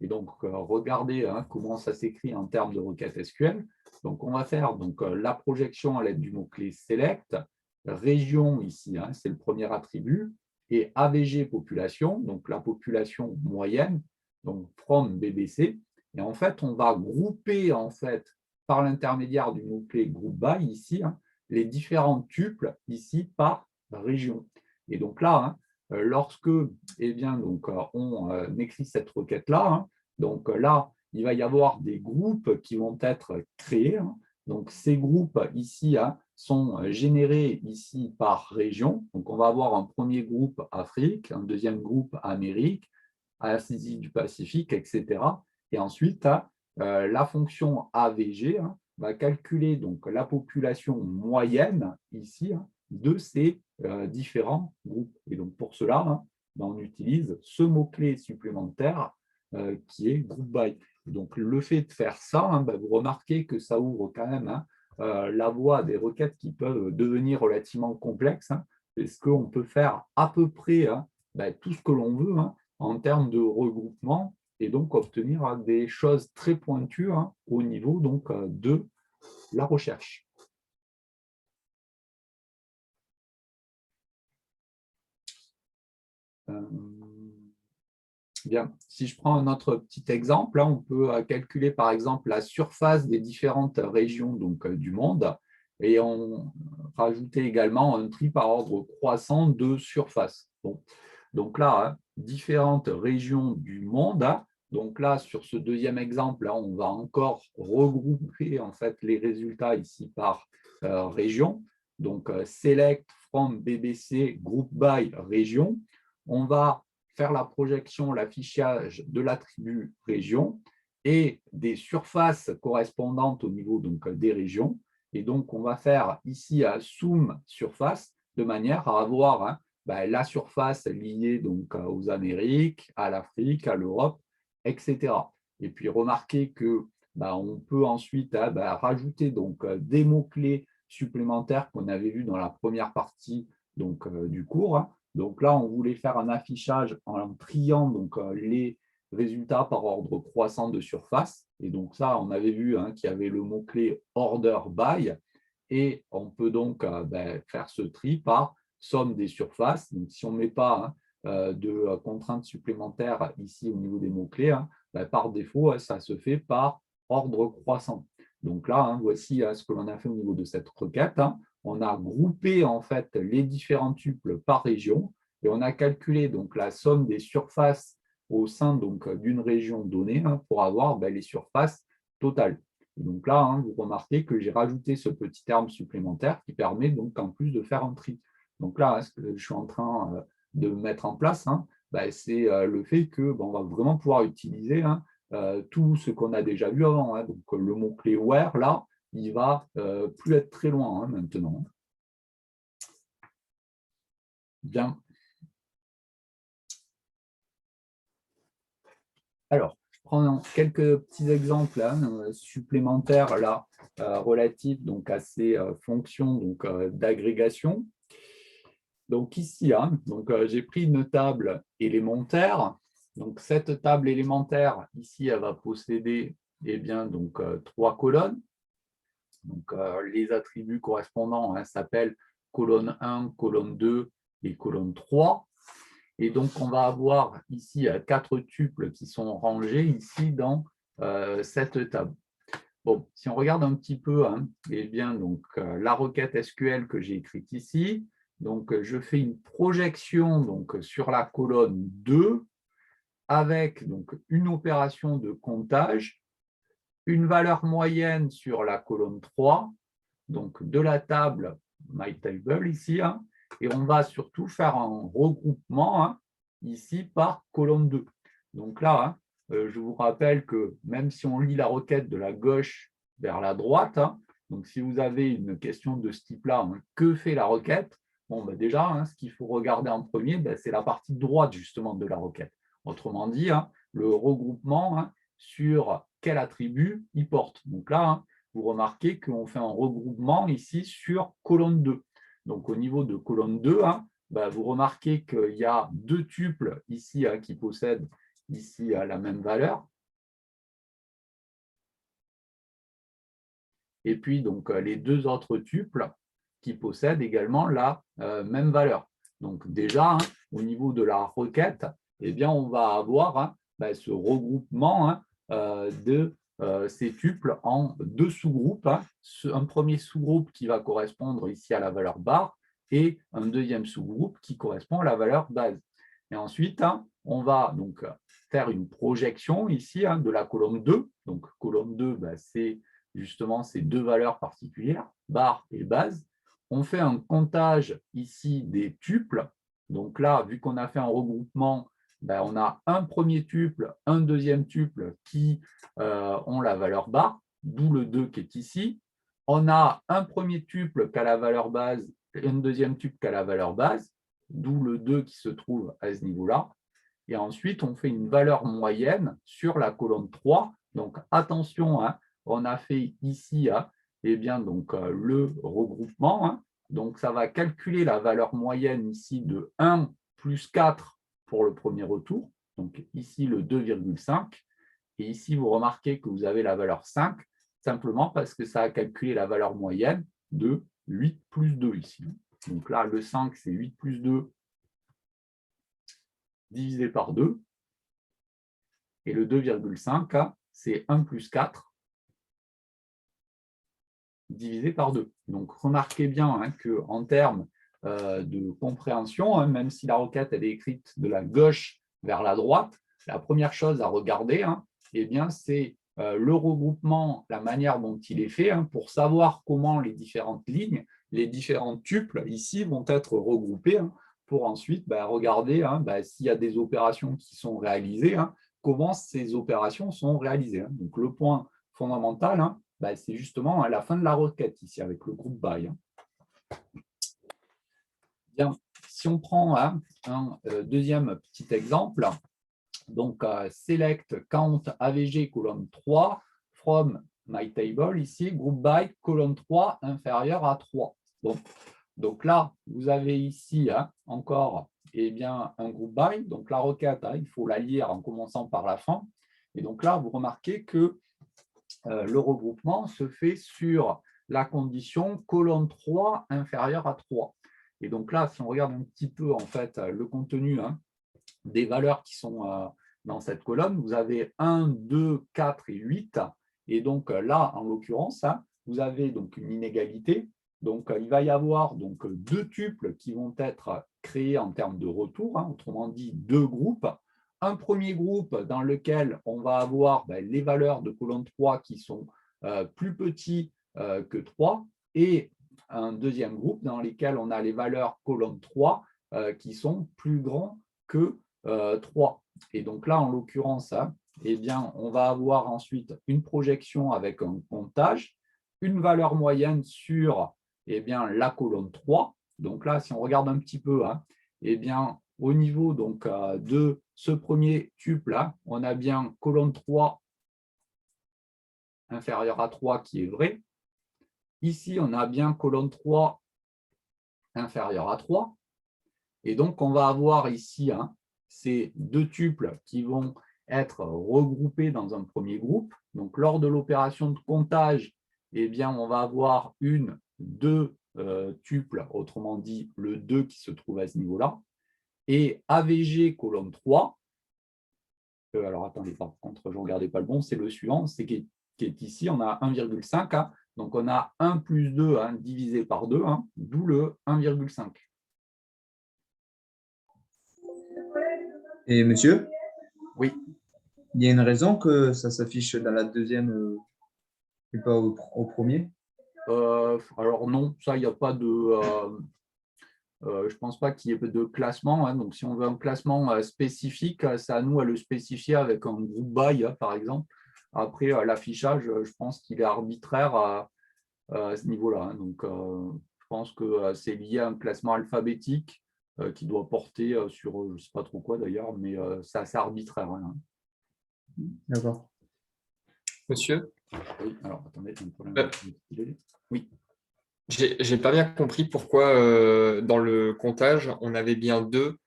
Et donc, regardez comment ça s'écrit en termes de requête SQL. Donc, on va faire donc, la projection à l'aide du mot-clé select, région ici, c'est le premier attribut, et AVG population, donc la population moyenne, donc from BBC. Et en fait, on va grouper en fait, par l'intermédiaire du mot-clé group by ici, les différents tuples ici par région. Et donc là, lorsque donc, on écrit cette requête-là, donc là, il va y avoir des groupes qui vont être créés. Donc ces groupes ici sont générés ici par région. Donc on va avoir un premier groupe Afrique, un deuxième groupe Amérique, Asie du Pacifique, etc. Et ensuite, la fonction AVG va calculer donc la population moyenne ici de ces différents groupes. Et donc pour cela, on utilise ce mot-clé supplémentaire qui est group by. Donc le fait de faire ça, vous remarquez que ça ouvre quand même la voie à des requêtes qui peuvent devenir relativement complexes, parce qu'on peut faire à peu près tout ce que l'on veut en termes de regroupement et donc obtenir des choses très pointues au niveau donc, de la recherche. Bien, si je prends un autre petit exemple, on peut calculer par exemple la surface des différentes régions donc, du monde et on rajouter également un tri par ordre croissant de surface. Bon. Donc là, différentes régions du monde. Donc là, sur ce deuxième exemple, on va encore regrouper en fait, les résultats ici par région. Donc, select from BBC group by région. On va faire la projection, l'affichage de l'attribut région et des surfaces correspondantes au niveau donc, des régions. Et donc, on va faire ici un zoom surface de manière à avoir la surface liée donc, aux Amériques, à l'Afrique, à l'Europe, etc. Et puis, remarquez que on peut ensuite rajouter donc, des mots-clés supplémentaires qu'on avait vus dans la première partie donc, du cours. Donc là, on voulait faire un affichage en triant donc, les résultats par ordre croissant de surface. Et donc ça, on avait vu qu'il y avait le mot-clé order by. Et on peut donc faire ce tri par somme des surfaces. Donc si on ne met pas de contraintes supplémentaires ici au niveau des mots-clés, par défaut, ça se fait par ordre croissant. Donc là, voici ce que l'on a fait au niveau de cette requête. On a groupé en fait les différents tuples par région et on a calculé donc la somme des surfaces au sein d'une région donnée pour avoir les surfaces totales. Et donc là, vous remarquez que j'ai rajouté ce petit terme supplémentaire qui permet donc en plus de faire un tri. Donc là, ce que je suis en train de mettre en place, c'est le fait que on va vraiment pouvoir utiliser tout ce qu'on a déjà vu avant. Donc le mot-clé where, là, il ne va plus être très loin maintenant. Bien. Alors, je prends quelques petits exemples supplémentaires là, relatifs donc, à ces fonctions d'agrégation. Donc ici, j'ai pris une table élémentaire. Donc cette table élémentaire, ici, elle va posséder trois colonnes. Donc les attributs correspondants s'appellent colonne 1, colonne 2 et colonne 3. Et donc, on va avoir ici 4 tuples qui sont rangés ici dans cette table. Bon, si on regarde un petit peu, la requête SQL que j'ai écrite ici, donc je fais une projection sur la colonne 2 avec une opération de comptage, une valeur moyenne sur la colonne 3, donc de la table MyTable ici, et on va surtout faire un regroupement ici par colonne 2. Donc là, je vous rappelle que même si on lit la requête de la gauche vers la droite, donc si vous avez une question de ce type-là, que fait la requête? Bon, déjà, ce qu'il faut regarder en premier, c'est la partie droite justement de la requête. Autrement dit, le regroupement sur quel attribut il porte. Donc là, vous remarquez qu'on fait un regroupement ici sur colonne 2. Donc, au niveau de colonne 2, vous remarquez qu'il y a 2 tuples ici qui possèdent ici la même valeur. Et puis, les 2 autres tuples qui possèdent également la même valeur. Donc, déjà, au niveau de la requête, on va avoir ce regroupement de ces tuples en 2 sous-groupes. Un premier sous-groupe qui va correspondre ici à la valeur bar et un deuxième sous-groupe qui correspond à la valeur base. Et ensuite, on va faire une projection ici de la colonne 2. Donc, colonne 2, c'est justement ces 2 valeurs particulières, bar et base. On fait un comptage ici des tuples. Donc là, vu qu'on a fait un regroupement, on a un premier tuple, un deuxième tuple qui ont la valeur bar, d'où le 2 qui est ici. On a un premier tuple qui a la valeur base et un deuxième tuple qui a la valeur base, d'où le 2 qui se trouve à ce niveau-là. Et ensuite, on fait une valeur moyenne sur la colonne 3. Donc, attention, on a fait ici le regroupement. Donc, ça va calculer la valeur moyenne ici de 1 plus 4 pour le premier retour. Donc, ici, le 2,5. Et ici, vous remarquez que vous avez la valeur 5, simplement parce que ça a calculé la valeur moyenne de 8 plus 2 ici. Donc là, le 5, c'est 8 plus 2 divisé par 2. Et le 2,5, c'est 1 plus 4 divisé par 2. Donc, remarquez bien qu'en termes de compréhension, même si la requête elle est écrite de la gauche vers la droite, la première chose à regarder, c'est le regroupement, la manière dont il est fait, pour savoir comment les différentes lignes, les différents tuples ici vont être regroupés, pour ensuite regarder s'il y a des opérations qui sont réalisées, comment ces opérations sont réalisées. Donc, le point fondamental, c'est justement à la fin de la requête, ici, avec le groupe by. Bien, si on prend un deuxième petit exemple, donc select count avg colonne 3 from my table, ici, group by colonne 3 inférieur à 3. Donc là, vous avez ici encore un group by. Donc la requête, il faut la lire en commençant par la fin. Et donc là, vous remarquez que le regroupement se fait sur la condition colonne 3 inférieure à 3. Et donc là, si on regarde un petit peu en fait le contenu des valeurs qui sont dans cette colonne, vous avez 1, 2, 4 et 8. Et donc là, en l'occurrence, vous avez donc une inégalité. Donc il va y avoir donc 2 tuples qui vont être créés en termes de retour, autrement dit 2 groupes. Un premier groupe dans lequel on va avoir les valeurs de colonne 3 qui sont plus petits que 3 et un deuxième groupe dans lequel on a les valeurs colonne 3 qui sont plus grands que 3. Et donc là, en l'occurrence, on va avoir ensuite une projection avec un comptage, une valeur moyenne sur la colonne 3. Donc là, si on regarde un petit peu, au niveau donc, de ce premier tuple-là, on a bien colonne 3 inférieure à 3 qui est vrai. Ici, on a bien colonne 3 inférieure à 3. Et donc, on va avoir ici ces deux tuples qui vont être regroupés dans un premier groupe. Donc, lors de l'opération de comptage, eh bien, on va avoir deux tuples, autrement dit le 2 qui se trouve à ce niveau-là. Et AVG colonne 3, alors attendez, par contre, je ne regardais pas le bon, c'est le suivant, c'est qui est ici, on a 1,5. Donc, on a 1 plus 2 divisé par 2, d'où le 1,5. Et monsieur, Oui. il y a une raison que ça s'affiche dans la deuxième et pas au premier? Alors non, ça, il n'y a pas de... je ne pense pas qu'il y ait de classement. Donc, si on veut un classement spécifique, c'est à nous à le spécifier avec un groupe by, par exemple. Après, l'affichage, je pense qu'il est arbitraire à ce niveau-là. Donc, je pense que c'est lié à un classement alphabétique qui doit porter sur, je ne sais pas trop quoi d'ailleurs, mais c'est assez arbitraire. D'accord. Monsieur, Oui, alors attendez, j'ai un problème. Oui. j'ai pas bien compris pourquoi dans le comptage, on avait bien 2,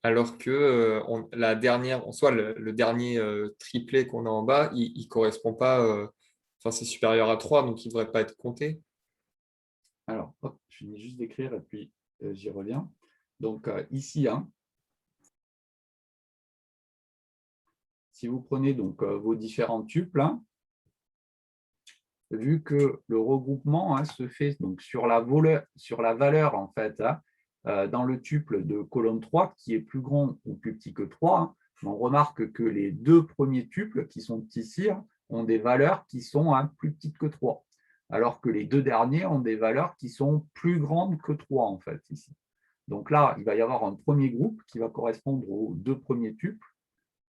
alors que la dernière, en soi, le dernier triplet qu'on a en bas, il ne correspond pas, enfin, c'est supérieur à 3, donc il ne devrait pas être compté. Alors, hop, je finis juste d'écrire et puis j'y reviens. Donc, ici, si vous prenez donc vos différents tuples, vu que le regroupement se fait donc, sur la valeur en fait, dans le tuple de colonne 3, qui est plus grand ou plus petit que 3, on remarque que les deux premiers tuples qui sont ici ont des valeurs qui sont plus petites que 3, alors que les deux derniers ont des valeurs qui sont plus grandes que 3 en fait ici. Donc là, il va y avoir un premier groupe qui va correspondre aux deux premiers tuples,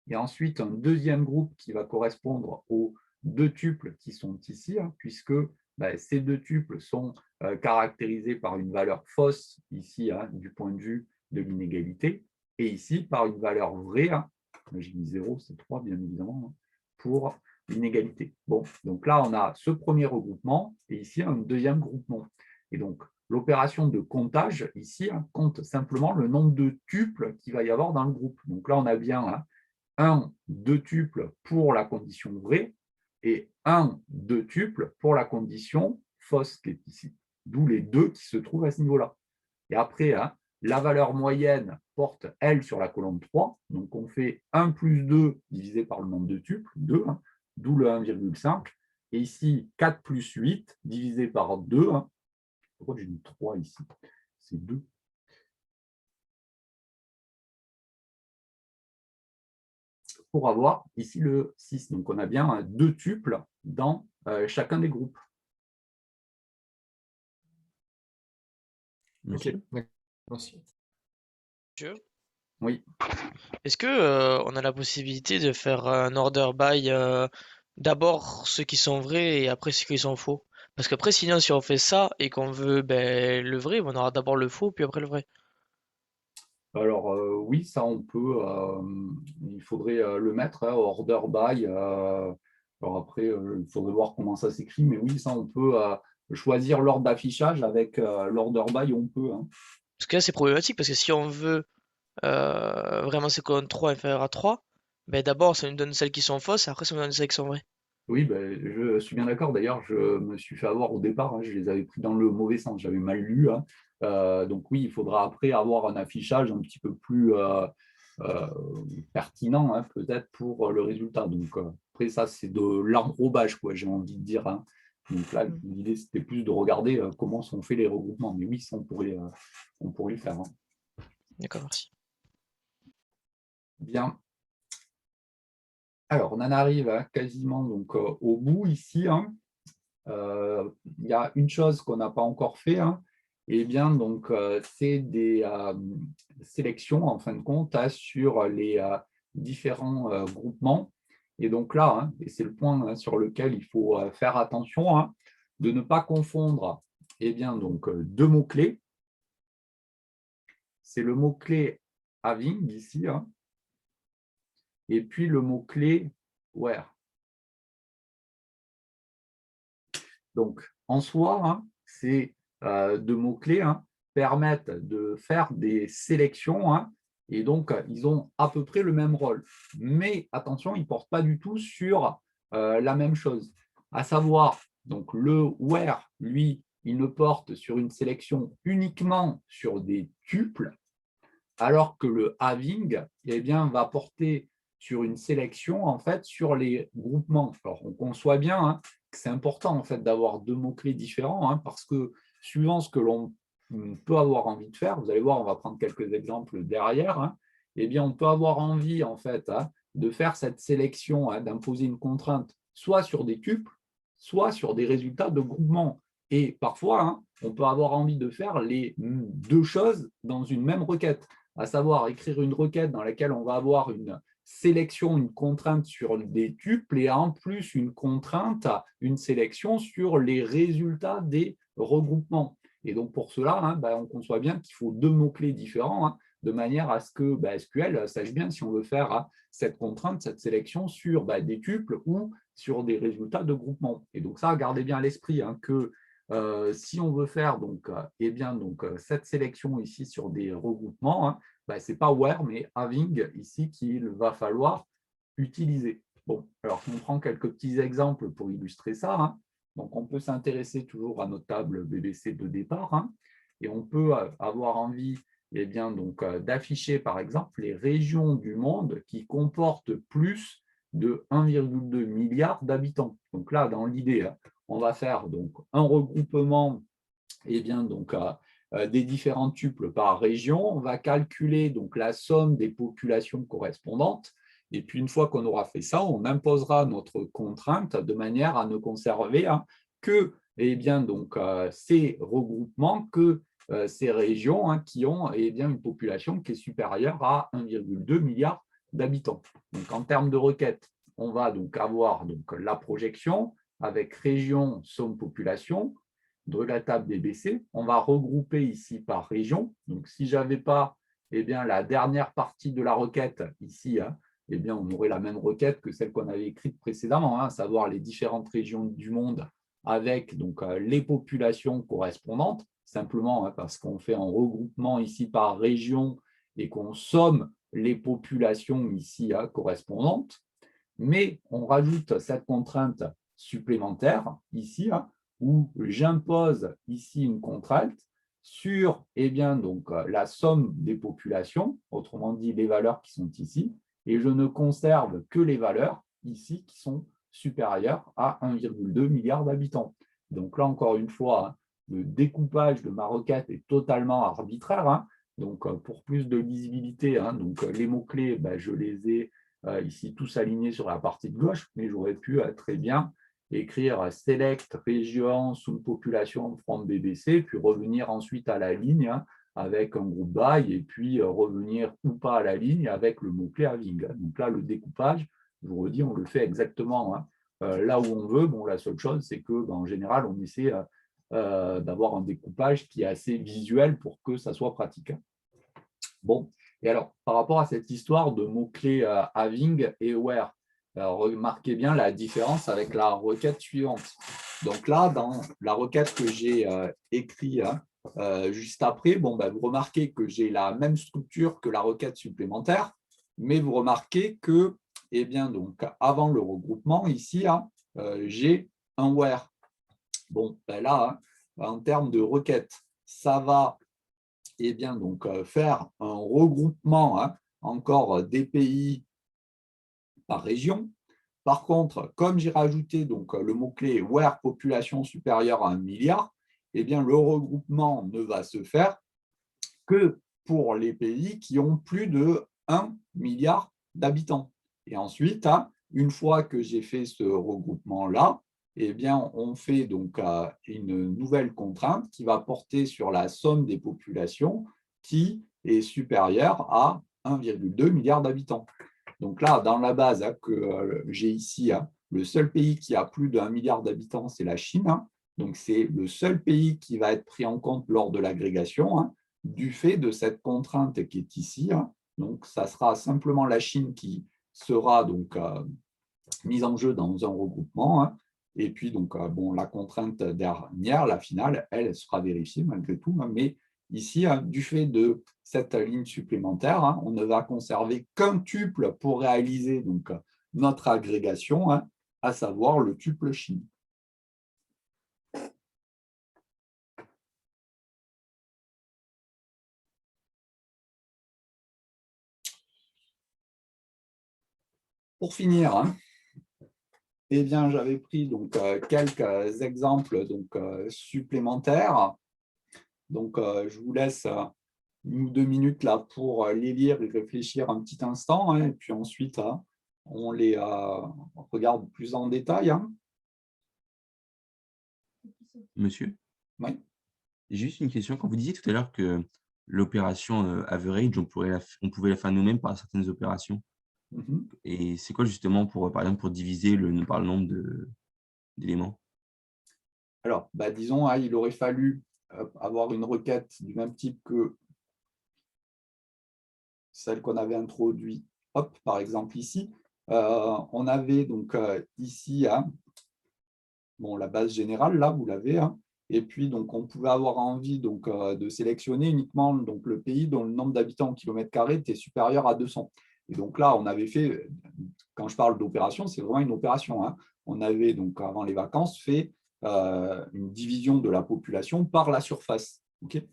et ensuite un deuxième groupe qui va correspondre aux deux tuples qui sont ici, puisque ces deux tuples sont caractérisés par une valeur fausse ici, du point de vue de l'inégalité, et ici par une valeur vraie, j'ai mis 0, c'est 3 bien évidemment, pour l'inégalité. Bon, donc là on a ce premier regroupement, et ici un deuxième groupement. Et donc l'opération de comptage ici compte simplement le nombre de tuples qu'il va y avoir dans le groupe. Donc là on a bien deux tuples pour la condition vraie et deux tuples pour la condition fausse qui est ici. D'où les deux qui se trouvent à ce niveau-là. Et après, la valeur moyenne porte, elle, sur la colonne 3. Donc, on fait 1 plus 2 divisé par le nombre de tuples, 2, d'où le 1,5. Et ici, 4 plus 8 divisé par 2. Pourquoi j'ai mis 3 ici? C'est 2. Pour avoir ici le 6. Donc, on a bien deux tuples dans chacun des groupes. Ok, merci. Oui. Est-ce que on a la possibilité de faire un order by d'abord ceux qui sont vrais et après ceux qui sont faux? Parce qu'après, sinon, si on fait ça et qu'on veut le vrai, on aura d'abord le faux, puis après le vrai. Alors, oui, ça, on peut. Il faudrait le mettre, order by. Alors après, il faudrait voir comment ça s'écrit, mais oui, ça, on peut choisir l'ordre d'affichage avec l'order by, on peut. Parce que là, c'est problématique, parce que si on veut vraiment ces colonnes 3 inférieures à 3, d'abord, ça nous donne celles qui sont fausses, et après, ça nous donne celles qui sont vraies. Oui, je suis bien d'accord. D'ailleurs, je me suis fait avoir au départ. Je les avais pris dans le mauvais sens. J'avais mal lu. Donc oui, il faudra après avoir un affichage un petit peu plus pertinent, peut-être, pour le résultat. Donc après, ça, c'est de l'enrobage, quoi, j'ai envie de dire. Donc là, l'idée, c'était plus de regarder comment sont faits les regroupements. Mais oui, ça, on pourrait le faire. D'accord, merci. Bien. Alors, on en arrive quasiment donc, au bout ici. Il y a une chose qu'on n'a pas encore fait, et bien donc c'est des sélections en fin de compte sur les différents groupements. Et donc là, et c'est le point sur lequel il faut faire attention, de ne pas confondre bien donc deux mots-clés. c'est le mot-clé having ici, hein, et puis le mot-clé where. Donc, en soi, hein, ces deux mots-clés hein, permettent de faire des sélections, hein, et donc ils ont à peu près le même rôle. Mais attention, ils ne portent pas du tout sur la même chose. À savoir, donc le where, lui, il ne porte sur une sélection uniquement sur des tuples, alors que le having eh bien, va porter sur une sélection en fait, sur les groupements. Alors, on conçoit bien hein, que c'est important en fait, d'avoir deux mots-clés différents, hein, parce que suivant ce que l'on peut avoir envie de faire, vous allez voir, on va prendre quelques exemples derrière, hein, eh bien, on peut avoir envie en fait, hein, de faire cette sélection, hein, d'imposer une contrainte, soit sur des tuples, soit sur des résultats de groupement. Et parfois, hein, on peut avoir envie de faire les deux choses dans une même requête, à savoir écrire une requête dans laquelle on va avoir une sélection, une contrainte sur des tuples et en plus une contrainte, une sélection sur les résultats des regroupements. Et donc pour cela, hein, on conçoit bien qu'il faut deux mots-clés différents hein, de manière à ce que SQL sache bien si on veut faire hein, cette contrainte, cette sélection sur des tuples ou sur des résultats de groupement. Et donc ça, gardez bien à l'esprit hein, que si on veut faire donc, cette sélection ici sur des regroupements, hein, ce n'est pas where, mais having ici qu'il va falloir utiliser. Bon, alors si on prend quelques petits exemples pour illustrer ça, hein, donc on peut s'intéresser toujours à notre table BBC de départ, hein, et on peut avoir envie d'afficher par exemple les régions du monde qui comportent plus de 1,2 milliard d'habitants. Donc là, dans l'idée, hein, on va faire donc un regroupement des différents tuples par région. On va calculer donc la somme des populations correspondantes. Et puis, une fois qu'on aura fait ça, on imposera notre contrainte de manière à ne conserver hein, que ces regroupements, que ces régions hein, qui ont une population qui est supérieure à 1,2 milliard d'habitants. Donc, en termes de requête, on va donc avoir la projection avec région, somme, population de la table BBC. On va regrouper ici par région. Donc, si je n'avais pas la dernière partie de la requête ici, hein, on aurait la même requête que celle qu'on avait écrite précédemment, hein, à savoir les différentes régions du monde avec les populations correspondantes, simplement hein, parce qu'on fait un regroupement ici par région et qu'on somme les populations ici hein, correspondantes. Mais on rajoute cette contrainte supplémentaire ici, hein, où j'impose ici une contrainte sur la somme des populations, autrement dit les valeurs qui sont ici, et je ne conserve que les valeurs ici qui sont supérieures à 1,2 milliard d'habitants. Donc là, encore une fois, hein, le découpage de ma requête est totalement arbitraire. Hein, donc pour plus de lisibilité, hein, les mots-clés, je les ai ici tous alignés sur la partie de gauche, mais j'aurais pu très bien écrire select région sous population from BBC, puis revenir ensuite à la ligne hein, avec un groupe by, et puis revenir ou pas à la ligne avec le mot-clé having. Donc là, le découpage, je vous redis, on le fait exactement hein, là où on veut. Bon, la seule chose, c'est que en général, on essaie d'avoir un découpage qui est assez visuel pour que ça soit pratique. Bon, et alors, par rapport à cette histoire de mots-clés having et where, remarquez bien la différence avec la requête suivante. Donc là, dans la requête que j'ai écrite hein, juste après, vous remarquez que j'ai la même structure que la requête supplémentaire, mais vous remarquez que, avant le regroupement, ici, hein, j'ai un where. Bon, là, hein, en termes de requête, ça va faire un regroupement hein, encore des pays par région. Par contre, comme j'ai rajouté le mot-clé where population supérieure à 1 milliard, le regroupement ne va se faire que pour les pays qui ont plus de 1 milliard d'habitants. Et ensuite, hein, une fois que j'ai fait ce regroupement-là, on fait une nouvelle contrainte qui va porter sur la somme des populations qui est supérieure à 1,2 milliard d'habitants. Donc là, dans la base hein, que j'ai ici, hein, le seul pays qui a plus d'1 milliard d'habitants, c'est la Chine. Hein. Donc c'est le seul pays qui va être pris en compte lors de l'agrégation. Hein. du fait de cette contrainte qui est ici. Donc, ça sera simplement la Chine qui sera donc mise en jeu dans un regroupement. Et puis, donc, bon, la contrainte dernière, la finale, elle sera vérifiée malgré tout. Mais ici, du fait de cette ligne supplémentaire, on ne va conserver qu'un tuple pour réaliser donc, notre agrégation, à savoir le tuple Chine. Pour finir, eh bien, j'avais pris donc, quelques exemples donc, supplémentaires. Donc, je vous laisse 1 ou 2 minutes là pour les lire et réfléchir un petit instant. Et puis ensuite, on les regarde plus en détail. Monsieur, Oui. j'ai juste une question. Quand vous disiez tout à l'heure que l'opération average, on pouvait la faire nous-mêmes par certaines opérations. Mhm. Et c'est quoi justement, par exemple, pour diviser par le nombre d'éléments? Alors, disons, il aurait fallu avoir une requête du même type que celle qu'on avait introduite, par exemple ici. On avait donc ici bon, la base générale, là, vous l'avez. Et puis, donc, on pouvait avoir envie donc, de sélectionner uniquement donc, le pays dont le nombre d'habitants au kilomètre carré était supérieur à 200. Et donc là, on avait fait, quand je parle d'opération, c'est vraiment une opération. On avait, donc, avant les vacances, fait une division de la population par la surface. Okay,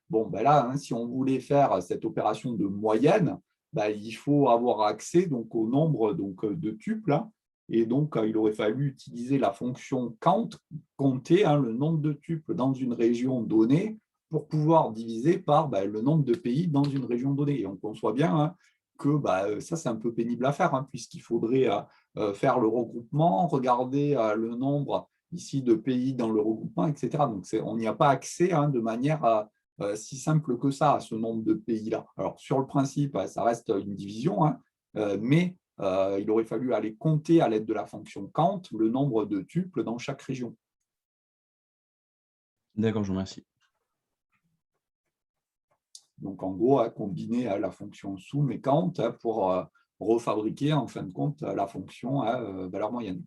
bon, là, si on voulait faire cette opération de moyenne, il faut avoir accès donc, au nombre donc, de tuples. Et donc, il aurait fallu utiliser la fonction count, compter le nombre de tuples dans une région donnée pour pouvoir diviser par le nombre de pays dans une région donnée. Et on conçoit bien que ça, c'est un peu pénible à faire, puisqu'il faudrait faire le regroupement, regarder le nombre ici de pays dans le regroupement, etc. Donc, on n'y a pas accès de manière si simple que ça à ce nombre de pays-là. Alors, sur le principe, ça reste une division, mais il aurait fallu aller compter à l'aide de la fonction count le nombre de tuples dans chaque région. D'accord, je vous remercie. Donc, en gros, combiner la fonction sum et count pour refabriquer, en fin de compte, la fonction valeur moyenne.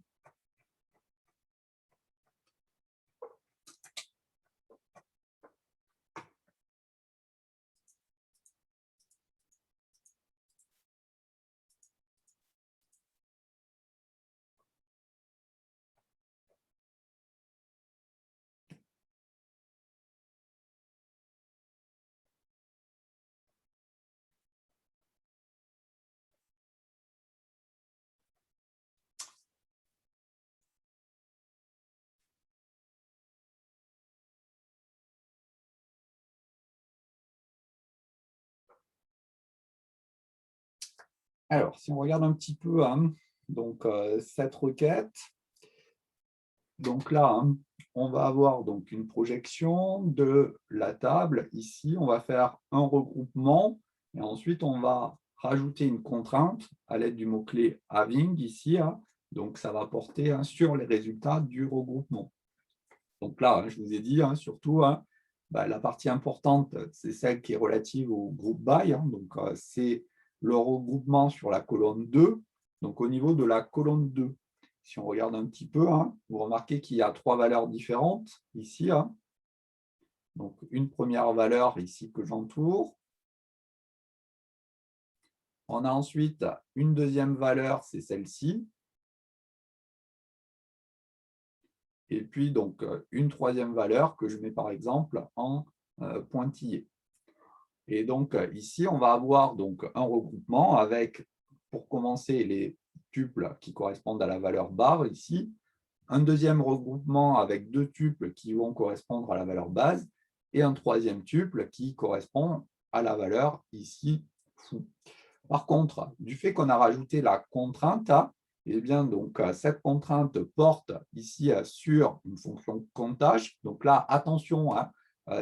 Alors, si on regarde un petit peu donc, cette requête, donc là, on va avoir donc une projection de la table. Ici, on va faire un regroupement et ensuite, on va rajouter une contrainte à l'aide du mot-clé having ici. Donc, ça va porter sur les résultats du regroupement. Donc là, je vous ai dit, surtout, la partie importante, c'est celle qui est relative au groupe by. Donc, c'est le regroupement sur la colonne 2. Donc, au niveau de la colonne 2, si on regarde un petit peu, vous remarquez qu'il y a 3 valeurs différentes ici. Donc, une première valeur ici que j'entoure. On a ensuite une deuxième valeur, c'est celle-ci. Et puis, donc, une troisième valeur que je mets par exemple en pointillé. Et donc, ici, on va avoir donc, un regroupement avec, pour commencer, les tuples qui correspondent à la valeur bar ici, un deuxième regroupement avec 2 tuples qui vont correspondre à la valeur base, et un troisième tuple qui correspond à la valeur ici fou. Par contre, du fait qu'on a rajouté la contrainte, eh bien, donc, cette contrainte porte ici sur une fonction comptage. Donc là, attention,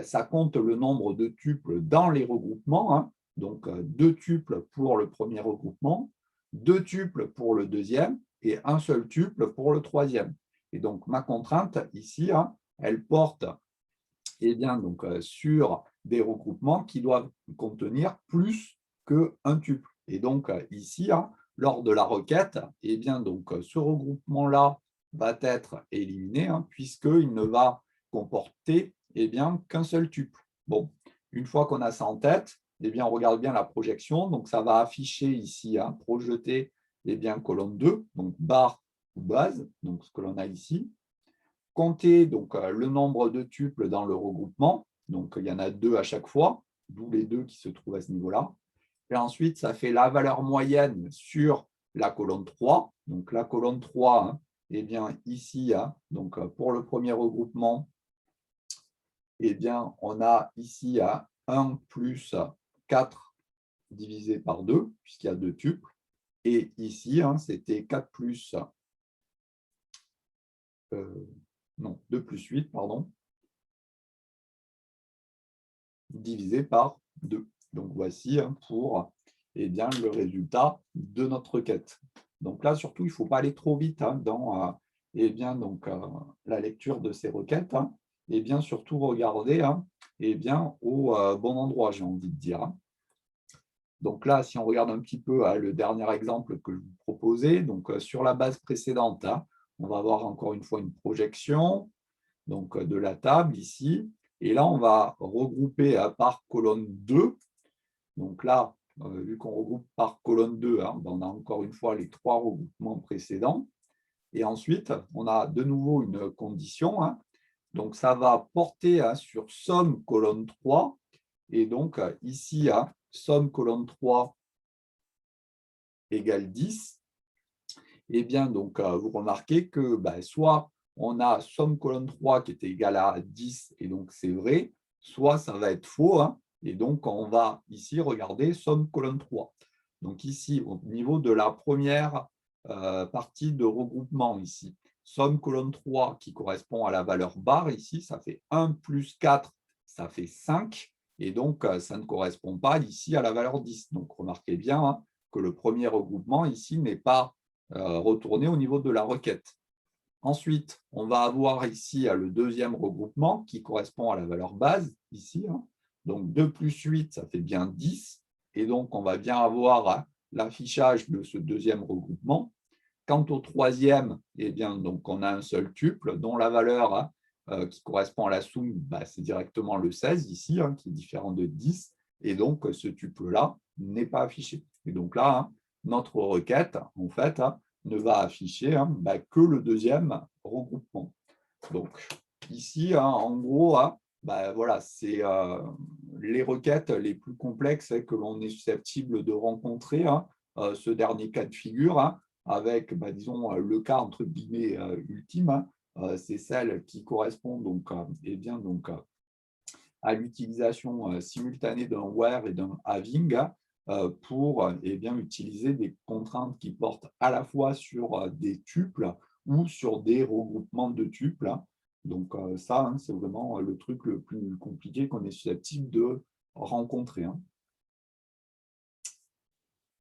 ça compte le nombre de tuples dans les regroupements. Donc, 2 tuples pour le premier regroupement, 2 tuples pour le deuxième et un seul tuple pour le troisième. Et donc, ma contrainte ici, elle porte eh bien, donc, sur des regroupements qui doivent contenir plus qu'un tuple. Et donc, ici, hein, lors de la requête, eh bien, donc, ce regroupement-là va être éliminé, hein, puisqu'il ne va comporter eh bien, qu'un seul tuple. Bon, une fois qu'on a ça en tête, eh bien, on regarde bien la projection. Donc, ça va afficher ici, hein, projeter eh bien, colonne 2, donc barre ou base, donc ce que l'on a ici. Compter donc, le nombre de tuples dans le regroupement. Donc, il y en a 2 à chaque fois, d'où les 2 qui se trouvent à ce niveau-là. Et ensuite, ça fait la valeur moyenne sur la colonne 3. Donc, la colonne 3, hein, eh bien, ici, hein, donc, pour le premier regroupement, eh bien, on a ici 1 plus 4 divisé par 2, puisqu'il y a 2 tuples. Et ici, hein, c'était 4 plus, non, 2 plus 8, pardon, divisé par 2. Donc, voici hein, pour eh bien, le résultat de notre requête. Donc là, surtout, il ne faut pas aller trop vite hein, dans eh bien, donc, la lecture de ces requêtes. Hein, et bien surtout regarder hein, eh bien, au bon endroit, j'ai envie de dire. Hein. Donc là, si on regarde un petit peu le dernier exemple que je vous proposais, donc sur la base précédente, hein, on va avoir encore une fois une projection donc, de la table ici. Et là, on va regrouper par colonne 2. Donc là, vu qu'on regroupe par colonne 2, hein, on a encore une fois les 3 regroupements précédents. Et ensuite, on a de nouveau une condition. Hein. Donc, ça va porter hein, sur somme colonne 3. Et donc, ici, hein, somme colonne 3 égale 10. Et bien, donc, vous remarquez que soit on a somme colonne 3 qui est égale à 10, et donc c'est vrai, soit ça va être faux, hein, et donc on va ici regarder somme colonne 3. Donc ici, au niveau de la première partie de regroupement, ici, somme colonne 3 qui correspond à la valeur barre, ici, ça fait 1 plus 4, ça fait 5, et donc ça ne correspond pas ici à la valeur 10. Donc remarquez bien hein, que le premier regroupement ici n'est pas retourné au niveau de la requête. Ensuite, on va avoir ici le deuxième regroupement qui correspond à la valeur base, ici. Hein. Donc 2 plus 8, ça fait bien 10. Et donc, on va bien avoir l'affichage de ce deuxième regroupement. Quant au troisième, eh bien, donc, on a un seul tuple dont la valeur qui correspond à la somme, c'est directement le 16 ici, hein, qui est différent de 10. Et donc, ce tuple-là n'est pas affiché. Et donc là, hein, notre requête, en fait, hein, ne va afficher hein, que le deuxième regroupement. Donc, ici, hein, en gros, hein, voilà, c'est les requêtes les plus complexes hein, que l'on est susceptible de rencontrer, hein, ce dernier cas de figure, hein, avec, disons, le cas entre guillemets ultime, hein, c'est celle qui correspond donc, eh bien, donc, à l'utilisation simultanée d'un where et d'un having pour eh bien, utiliser des contraintes qui portent à la fois sur des tuples ou sur des regroupements de tuples. Donc ça, hein, c'est vraiment le truc le plus compliqué qu'on est susceptible de rencontrer. Hein.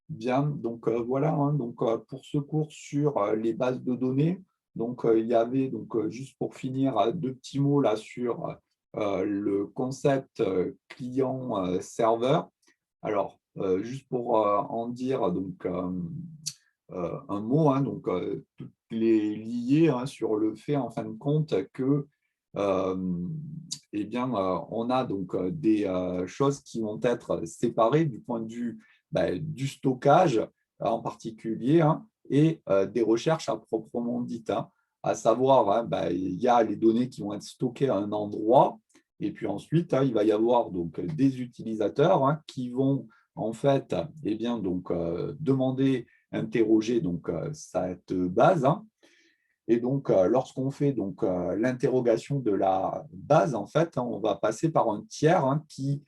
Bien, donc voilà, hein, donc, pour ce cours sur les bases de données, donc, il y avait, donc, juste pour finir, 2 petits mots là sur le concept client-serveur. Alors, juste pour en dire donc, un mot, hein, donc, tout est lié hein, sur le fait, en fin de compte, que eh bien, on a donc des choses qui vont être séparées du point de vue du stockage en particulier hein, et des recherches à proprement dites. Hein, à savoir, hein, il y a les données qui vont être stockées à un endroit et puis ensuite, hein, il va y avoir donc, des utilisateurs hein, qui vont en fait eh bien, donc, demander, interroger donc, cette base. Hein, et donc, lorsqu'on fait donc, l'interrogation de la base, en fait, hein, on va passer par un tiers hein, qui,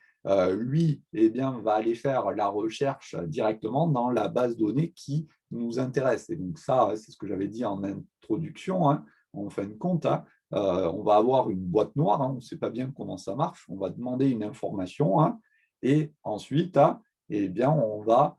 lui, eh bien, va aller faire la recherche directement dans la base donnée qui nous intéresse. Et donc, ça, c'est ce que j'avais dit en introduction. Hein, en fin de compte, hein, on va avoir une boîte noire, hein, on ne sait pas bien comment ça marche. On va demander une information hein, et ensuite, hein, eh bien, on va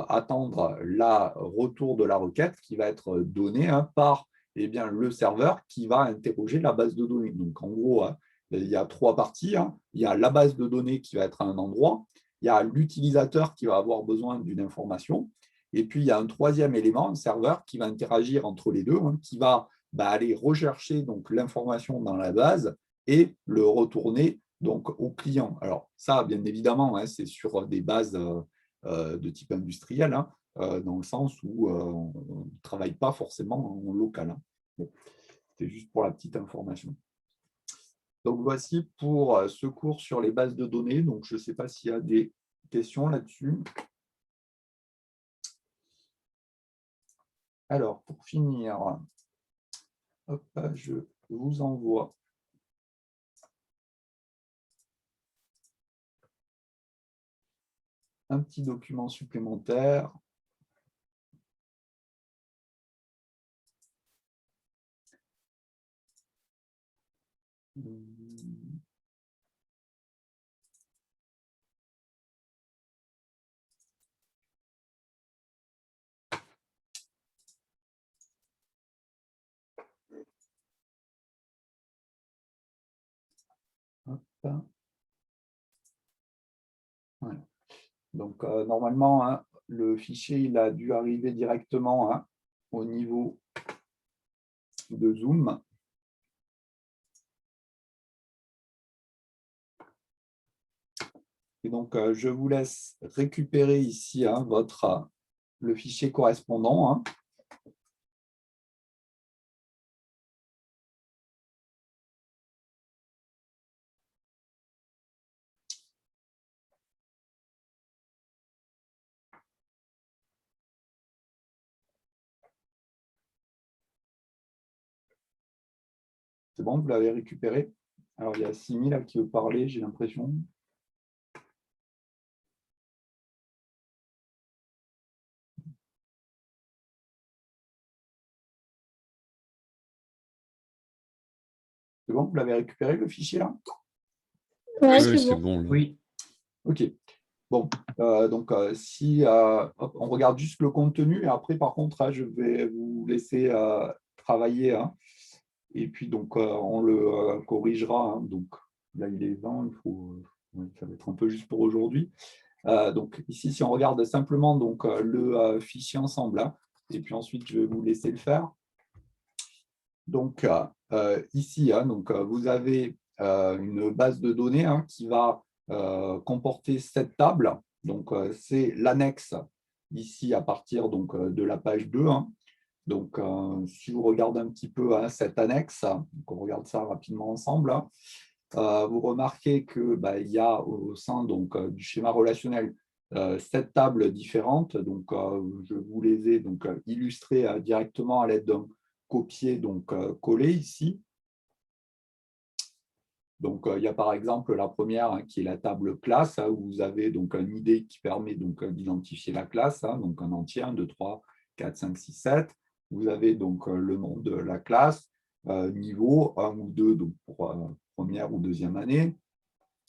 attendre le retour de la requête qui va être donné hein, par eh bien, le serveur qui va interroger la base de données. Donc, en gros, il y a 3 parties. Il y a la base de données qui va être à un endroit, il y a l'utilisateur qui va avoir besoin d'une information, et puis il y a un troisième élément, un serveur, qui va interagir entre les deux, qui va aller rechercher l'information dans la base et le retourner donc, au client. Alors ça, bien évidemment, c'est sur des bases de type industriel, dans le sens où on ne travaille pas forcément en local. Bon, c'était juste pour la petite information. Donc, voici pour ce cours sur les bases de données. Donc, je ne sais pas s'il y a des questions là-dessus. Alors, pour finir, hop, je vous envoie un petit document supplémentaire. Hop. Voilà. Donc, normalement, le fichier il a dû arriver directement au niveau de Zoom. Et donc, je vous laisse récupérer ici le fichier correspondant. C'est bon, vous l'avez récupéré? Alors, il y a Simi là qui veut parler, j'ai l'impression. C'est bon, vous l'avez récupéré le fichier là? Ouais, Oui, c'est c'est bon. bon. Là. Oui. Ok. Bon, donc si hop, on regarde juste le contenu et après, par contre, je vais vous laisser travailler. Et puis, donc, on le corrigera. Donc, là, il est 20, ça va être un peu juste pour aujourd'hui. Donc, ici, si on regarde simplement donc, le fichier ensemble, et puis ensuite, je vais vous laisser le faire. Donc, ici, donc, vous avez une base de données qui va comporter 7 tables. Donc, c'est l'annexe ici à partir donc, de la page 2. Donc, si vous regardez un petit peu cette annexe, donc on regarde ça rapidement ensemble, vous remarquez qu'il y a au sein donc, du schéma relationnel 7 tables différentes. Donc, je vous les ai donc, illustrées directement à l'aide d'un copier, donc coller ici. Donc, il y a par exemple la première qui est la table classe, où vous avez donc une idée qui permet donc d'identifier la classe, donc un entier, 1, 2, 3, 4, 5, 6, 7. Vous avez donc le nom de la classe, niveau 1 ou 2 donc pour première ou deuxième année.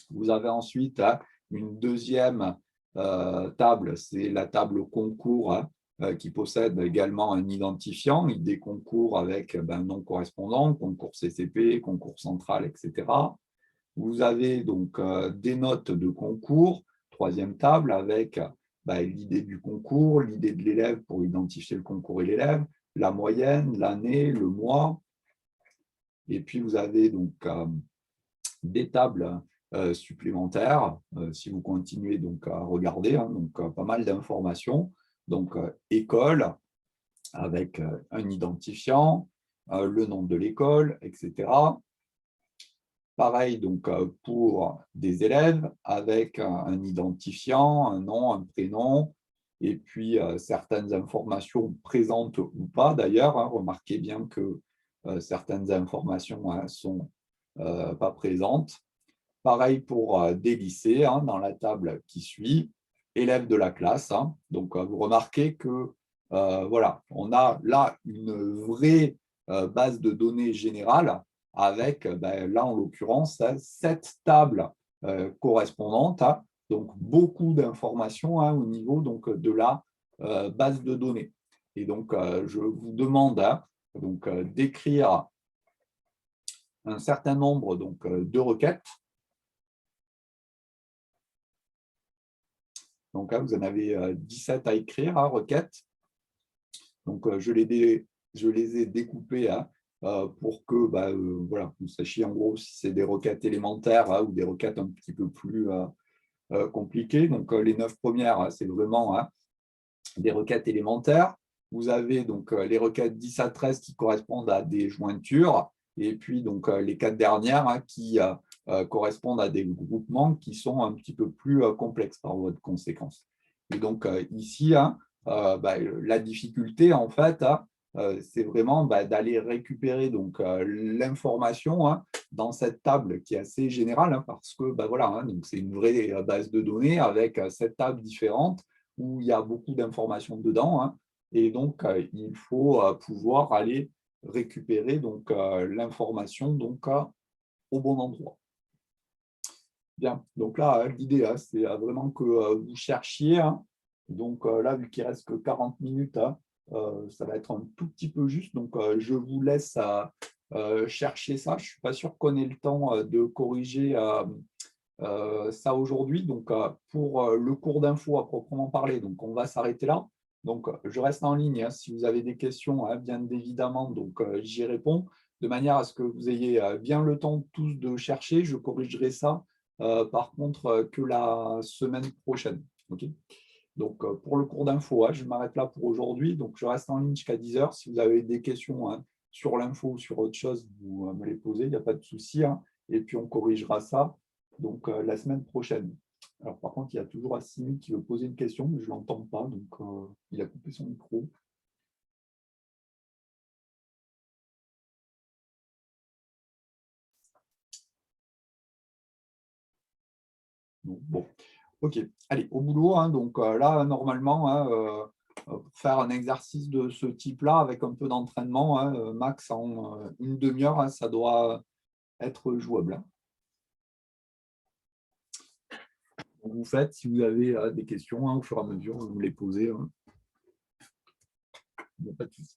Vous avez ensuite une deuxième table, c'est la table concours, qui possède également un identifiant, ID concours avec nom correspondant, concours CCP, concours central, etc. Vous avez donc des notes de concours, troisième table, avec l'idée du concours, l'idée de l'élève pour identifier le concours et l'élève, la moyenne, l'année, le mois. Et puis, vous avez donc des tables supplémentaires, si vous continuez donc à regarder, donc pas mal d'informations. Donc, école, avec un identifiant, le nom de l'école, etc. Pareil donc pour des élèves, avec un identifiant, un nom, un prénom, et puis certaines informations présentes ou pas d'ailleurs. Remarquez bien que certaines informations ne sont pas présentes. Pareil pour des lycées, dans la table qui suit, élèves de la classe. Donc, vous remarquez que voilà, on a là une vraie base de données générale avec, là en l'occurrence, 7 tables correspondantes, donc beaucoup d'informations au niveau donc, de la base de données. Et donc, je vous demande donc d'écrire un certain nombre donc, de requêtes. Donc là, vous en avez 17 à écrire, hein, requêtes. Donc, je les ai découpées hein, pour que voilà, vous sachiez en gros si c'est des requêtes élémentaires hein, ou des requêtes un petit peu plus compliquées. Donc, les 9 premières, hein, c'est vraiment hein, des requêtes élémentaires. Vous avez donc les requêtes 10 à 13 qui correspondent à des jointures, et puis donc les 4 dernières hein, qui correspondent à des groupements qui sont un petit peu plus complexes par voie de conséquence. Et donc ici, hein, la difficulté en fait, hein, c'est vraiment d'aller récupérer donc l'information hein, dans cette table qui est assez générale, hein, parce que voilà, hein, donc c'est une vraie base de données avec 7 tables différentes où il y a beaucoup d'informations dedans. Hein, et donc, il faut pouvoir aller récupérer donc, l'information donc, au bon endroit. Bien, donc là, l'idée, hein, c'est vraiment que vous cherchiez. Hein, donc là, vu qu'il ne reste que 40 minutes, hein, ça va être un tout petit peu juste. Donc, je vous laisse chercher ça. Je ne suis pas sûr qu'on ait le temps de corriger ça aujourd'hui. Donc, pour le cours d'info à proprement parler, donc on va s'arrêter là. Donc, je reste en ligne. Hein, si vous avez des questions, hein, bien évidemment, donc j'y réponds de manière à ce que vous ayez bien le temps tous de chercher. Je corrigerai ça, par contre, que la semaine prochaine. Okay, donc, pour le cours d'info, hein, je m'arrête là pour aujourd'hui. Donc, je reste en ligne jusqu'à 10 heures. Si vous avez des questions hein, sur l'info ou sur autre chose, vous me les posez, il n'y a pas de souci. Hein, et puis, on corrigera ça donc, la semaine prochaine. Alors, par contre, il y a toujours Assimi qui veut poser une question, mais je ne l'entends pas. Donc, il a coupé son micro. Donc, bon, ok. Allez, au boulot. Hein, donc là, normalement, hein, pour faire un exercice de ce type-là, avec un peu d'entraînement, hein, max en une demi-heure, hein, ça doit être jouable. Hein. Vous faites, si vous avez des questions, hein, au fur et à mesure, vous les posez. Hein. Il n'y a pas de souci.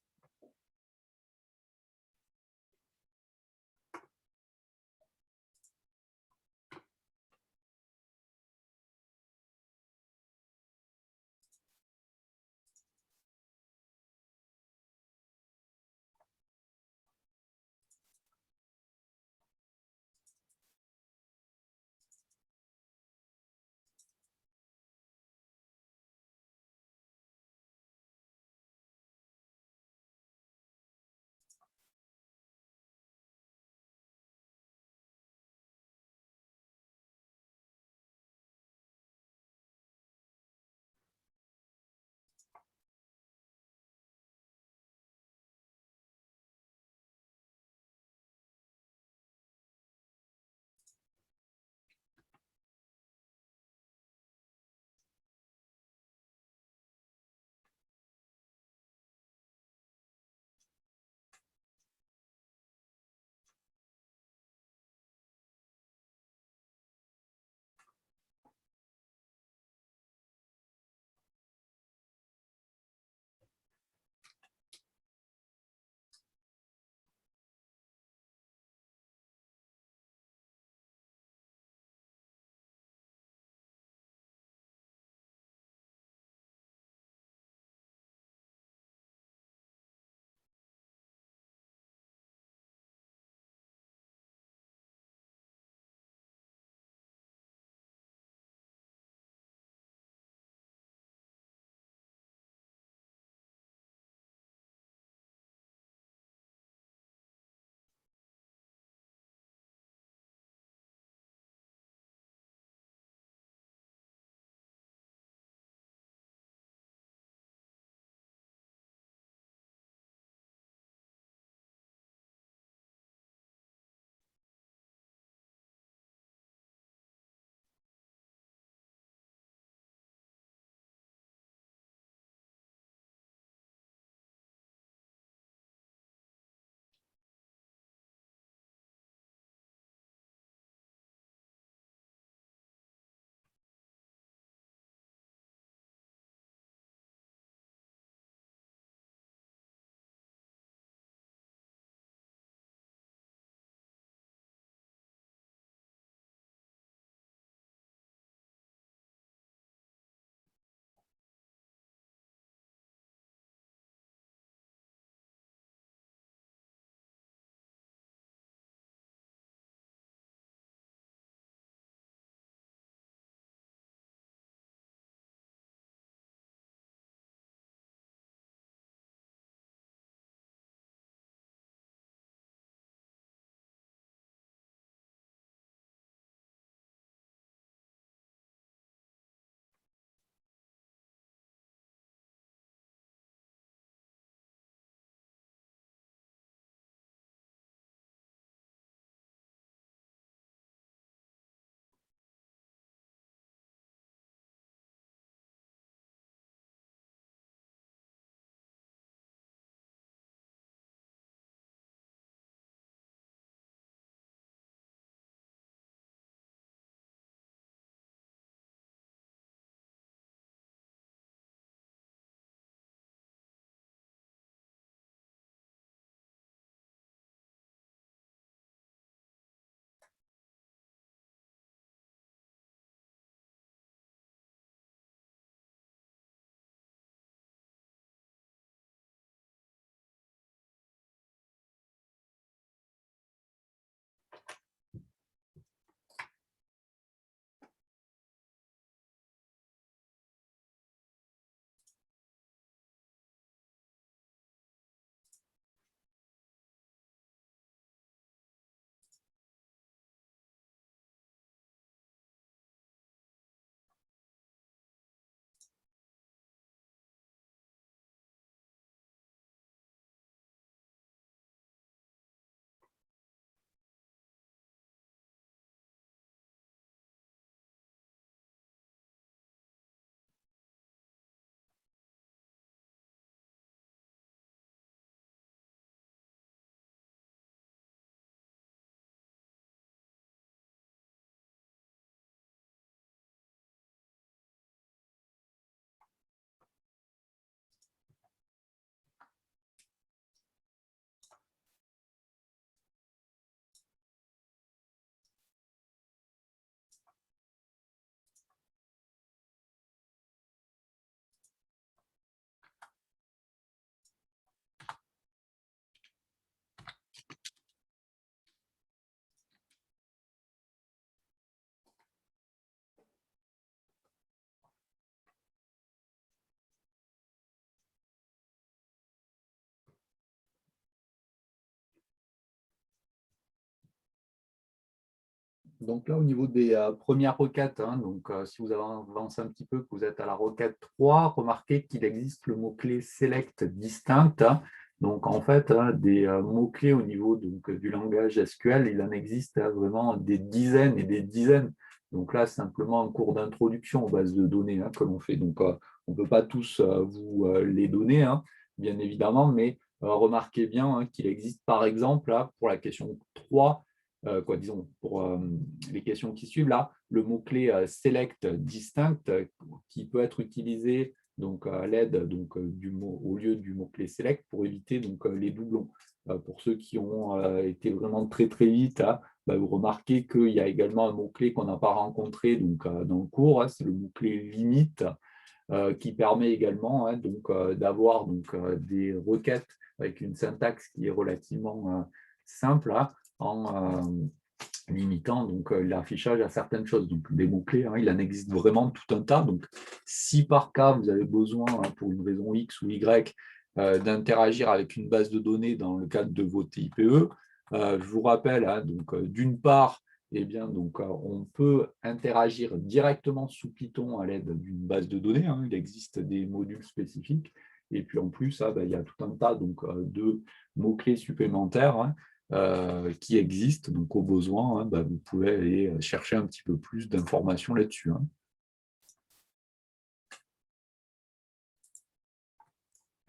Donc là, au niveau des premières requêtes, hein, donc si vous avancez un petit peu, que vous êtes à la requête 3, remarquez qu'il existe le mot-clé select distinct, hein. Donc en fait, hein, des mots-clés au niveau donc, du langage SQL, il en existe vraiment des dizaines et des dizaines. Donc là, c'est simplement un cours d'introduction aux bases de données, hein, que l'on fait. Donc on ne peut pas tous vous les donner, hein, bien évidemment, mais remarquez bien, hein, qu'il existe par exemple, là, pour la question 3, disons, pour les questions qui suivent là, le mot-clé select distinct qui peut être utilisé donc, à l'aide donc, au lieu du mot-clé select pour éviter donc, les doublons. Pour ceux qui ont été vraiment très très vite, hein, vous remarquez qu'il y a également un mot-clé qu'on n'a pas rencontré donc, dans le cours, hein, c'est le mot-clé limite qui permet également, hein, donc, d'avoir donc, des requêtes avec une syntaxe qui est relativement simple, hein, en limitant donc l'affichage à certaines choses. Donc des mots-clés, hein, il en existe vraiment tout un tas. Donc si par cas vous avez besoin, hein, pour une raison X ou Y, d'interagir avec une base de données dans le cadre de vos TIPE, je vous rappelle, hein, donc d'une part, eh bien, donc, on peut interagir directement sous Python à l'aide d'une base de données, hein. Il existe des modules spécifiques. Et puis en plus, il y a tout un tas donc, de mots-clés supplémentaires, hein, qui existent. Donc, au besoin, hein, vous pouvez aller chercher un petit peu plus d'informations là-dessus, hein.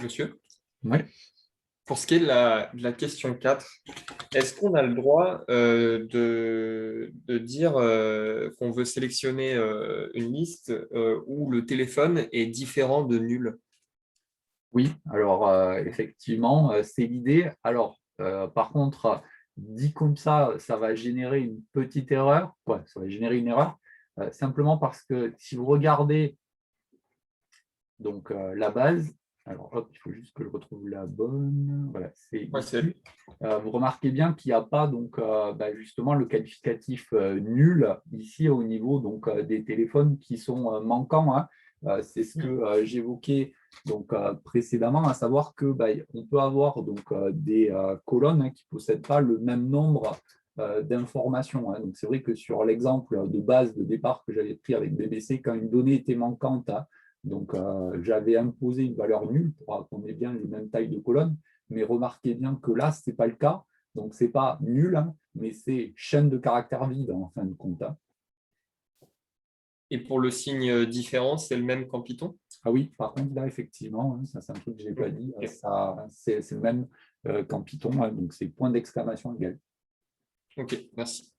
Monsieur? Oui. Pour ce qui est de la question 4, est-ce qu'on a le droit de dire qu'on veut sélectionner une liste où le téléphone est différent de nul? Oui, alors effectivement, c'est l'idée. Alors, par contre, dit comme ça va générer une petite erreur. Ouais, ça va générer une erreur, simplement parce que si vous regardez donc, la base, alors hop, il faut juste que je retrouve la bonne. Voilà, c'est Ouais, ici. Vous remarquez bien qu'il n'y a pas donc, justement le qualificatif nul ici au niveau donc, des téléphones qui sont manquants, hein. C'est ce que j'évoquais donc, précédemment, à savoir que on peut avoir donc, des colonnes, hein, qui ne possèdent pas le même nombre d'informations, hein. Donc c'est vrai que sur l'exemple de base de départ que j'avais pris avec BBC, quand une donnée était manquante, hein, donc j'avais imposé une valeur nulle pour qu'on ait bien les mêmes tailles de colonnes, mais remarquez bien que là, ce n'est pas le cas. Donc, ce n'est pas nul, hein, mais c'est chaîne de caractères vide en fin de compte, hein. Et pour le signe différent, c'est le même qu'en Python? Ah oui, par contre, là, effectivement, hein, ça c'est un truc que je n'ai pas dit, Ok. c'est le même qu'en Python, hein, donc c'est point d'exclamation égal. Ok, merci.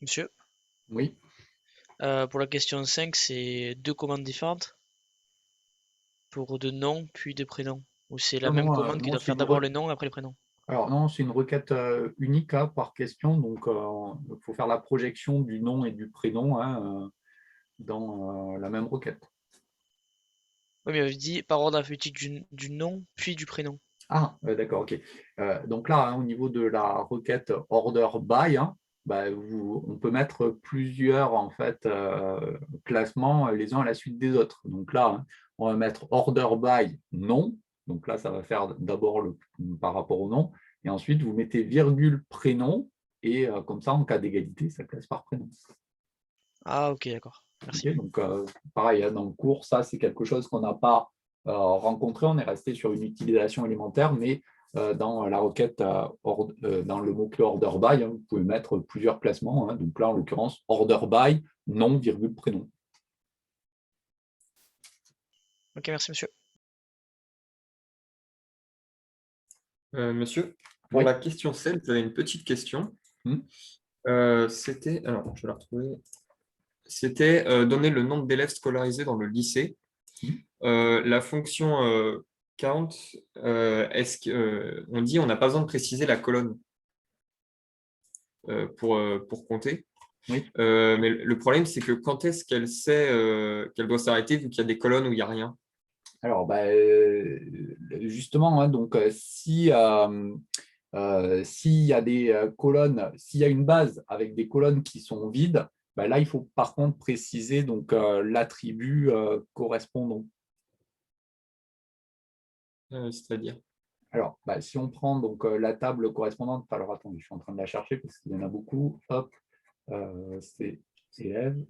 Monsieur, Oui. pour la question 5, c'est deux commandes différentes pour de noms puis de prénoms. Ou c'est la Non, même non, commande qui non, doit c'est faire une d'abord le nom après le prénom. Alors non, c'est une requête unique hein, par question, donc il faut faire la projection du nom et du prénom hein, dans la même requête. Oui, mais il dit par ordre alphabétique du nom puis du prénom. Ah, d'accord, ok. Donc là, hein, au niveau de la requête order by, hein, bah, on peut mettre plusieurs en fait, classements les uns à la suite des autres. Donc là, hein, on va mettre order by nom. Donc là, ça va faire d'abord par rapport au nom. Et ensuite, vous mettez virgule prénom. Et comme ça, en cas d'égalité, ça classe par prénom. Ah, ok, d'accord. Merci. Ok, donc, pareil, hein, dans le cours, ça, c'est quelque chose qu'on n'a pas rencontré. On est resté sur une utilisation élémentaire, mais dans la requête, dans le mot-clé order by, hein, vous pouvez mettre plusieurs placements. Hein. Donc là, en l'occurrence, order by, nom, virgule, prénom. Ok, merci, monsieur. Monsieur, pour Oui. la question 7, j'avais une petite question. Hmm. C'était, alors je vais la retrouver. C'était donner le nombre d'élèves scolarisés dans le lycée. La fonction count, est-ce qu'on dit on n'a pas besoin de préciser la colonne pour compter. Oui. Mais le problème, c'est que quand est-ce qu'elle sait qu'elle doit s'arrêter vu qu'il y a des colonnes où il n'y a rien? Alors, bah, justement, hein, donc, s'il y a des colonnes, s'il y a une base avec des colonnes qui sont vides, bah, là, il faut par contre préciser donc, l'attribut correspondant. C'est-à-dire? Alors, bah, si on prend donc, la table correspondante, alors attendez, je suis en train de la chercher parce qu'il y en a beaucoup. Hop, c'est élèves.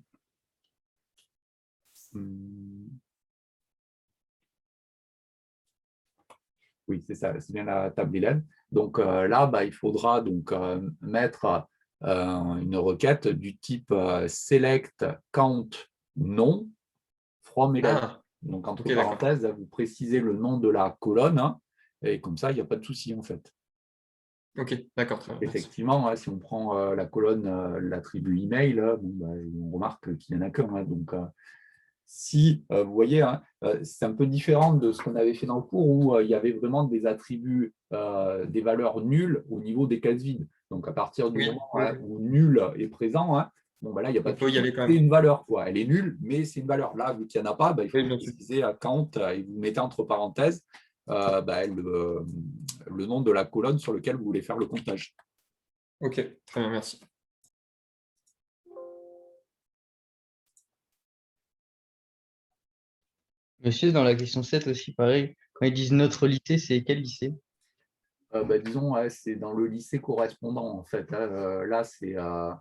Oui, c'est ça, c'est bien la table élève. Donc là, bah, il faudra donc, mettre une requête du type select count nom from élève. Ah, Donc entre ok, d'accord. parenthèses, vous précisez le nom de la colonne hein, et comme ça, il n'y a pas de souci en fait. Ok, d'accord, très bien. Merci. Effectivement, hein, si on prend la colonne, l'attribut email, bon, bah, on remarque qu'il n'y en a qu'un. Hein, donc, si vous voyez, hein, c'est un peu différent de ce qu'on avait fait dans le cours où il y avait vraiment des attributs, des valeurs nulles au niveau des cases vides. Donc, à partir du Oui, moment oui, hein, oui. où nul est présent, hein, bon, bah là, il n'y a pas On de peut y souci. aller quand C'est même. une valeur. Quoi. Elle est nulle, mais c'est une valeur. Là, vu qu'il n'y en a pas, bah, il faut Oui, bien sûr. préciser à count et vous mettez entre parenthèses bah, le nom de la colonne sur laquelle vous voulez faire le comptage. Ok, très bien, merci. Monsieur, dans la question 7 aussi, pareil, quand ils disent notre lycée, c'est quel lycée? Bah, disons, ouais, c'est dans le lycée correspondant, en fait. Hein. Là, c'est, je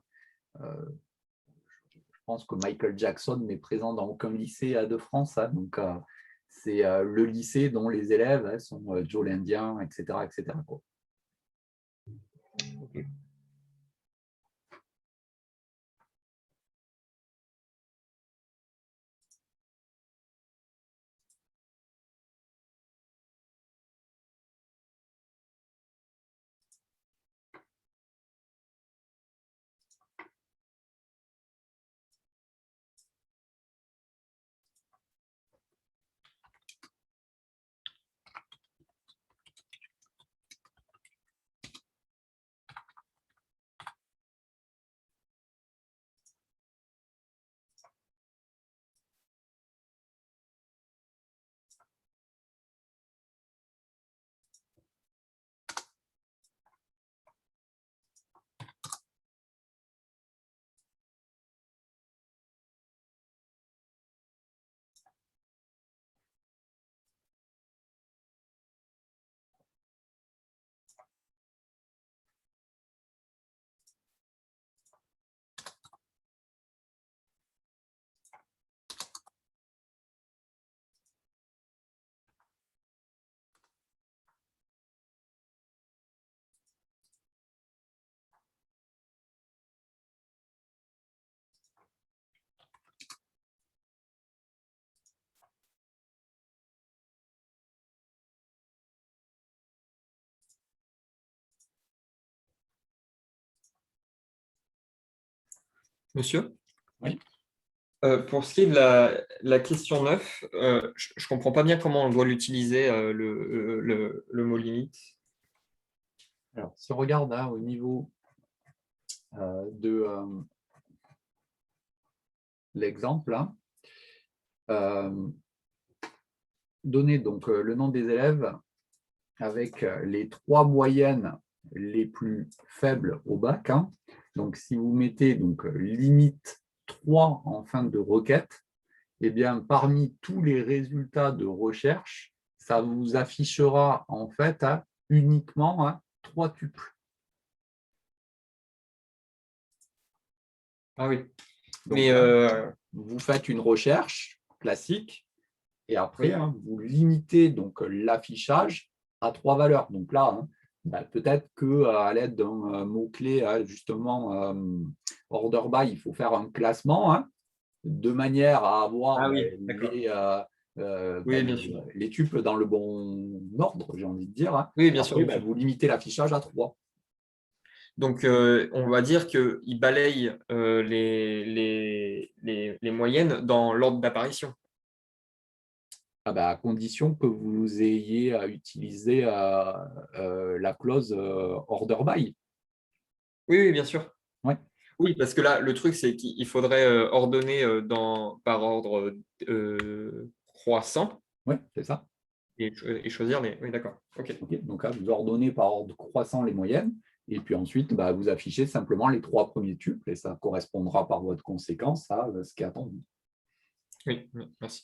pense que Michael Jackson n'est présent dans aucun lycée de France. Hein. Donc, c'est le lycée dont les élèves hein, sont Joe l'Indien, etc. etc. quoi. Monsieur? Oui. Pour ce qui est de la question 9, je ne comprends pas bien comment on doit l'utiliser, le mot limite. Alors, si on regarde hein, au niveau de l'exemple, hein, donner donc le nom des élèves avec les 3 moyennes les plus faibles au bac. Hein. Donc, si vous mettez donc, limite 3 en fin de requête, eh bien, parmi tous les résultats de recherche, ça vous affichera en fait hein, uniquement hein, 3 tuples. Ah oui. Donc, Mais vous faites une recherche classique et après, oui. hein, vous limitez donc l'affichage à 3 valeurs. Donc là, hein, bah, peut-être qu'à l'aide d'un mot-clé, justement, order by, il faut faire un classement hein, de manière à avoir Ah oui, d'accord. Oui, bien sûr. les tuples dans le bon ordre, j'ai envie de dire. Hein. Oui, bien sûr, Après, bien sûr. vous limitez l'affichage à 3. Donc, on va dire qu'il balaye les moyennes dans l'ordre d'apparition. Ah bah, à condition que vous ayez à utiliser la clause order by. Oui, oui, bien sûr. Ouais. Oui, parce que là, le truc, c'est qu'il faudrait ordonner par ordre croissant Oui, c'est ça. et choisir les… Oui, d'accord. OK. Okay. Donc là, vous ordonnez par ordre croissant les moyennes, et puis ensuite, bah, vous affichez simplement les 3 premiers tuples, et ça correspondra par voie de conséquence à ce qui est attendu. Oui, merci.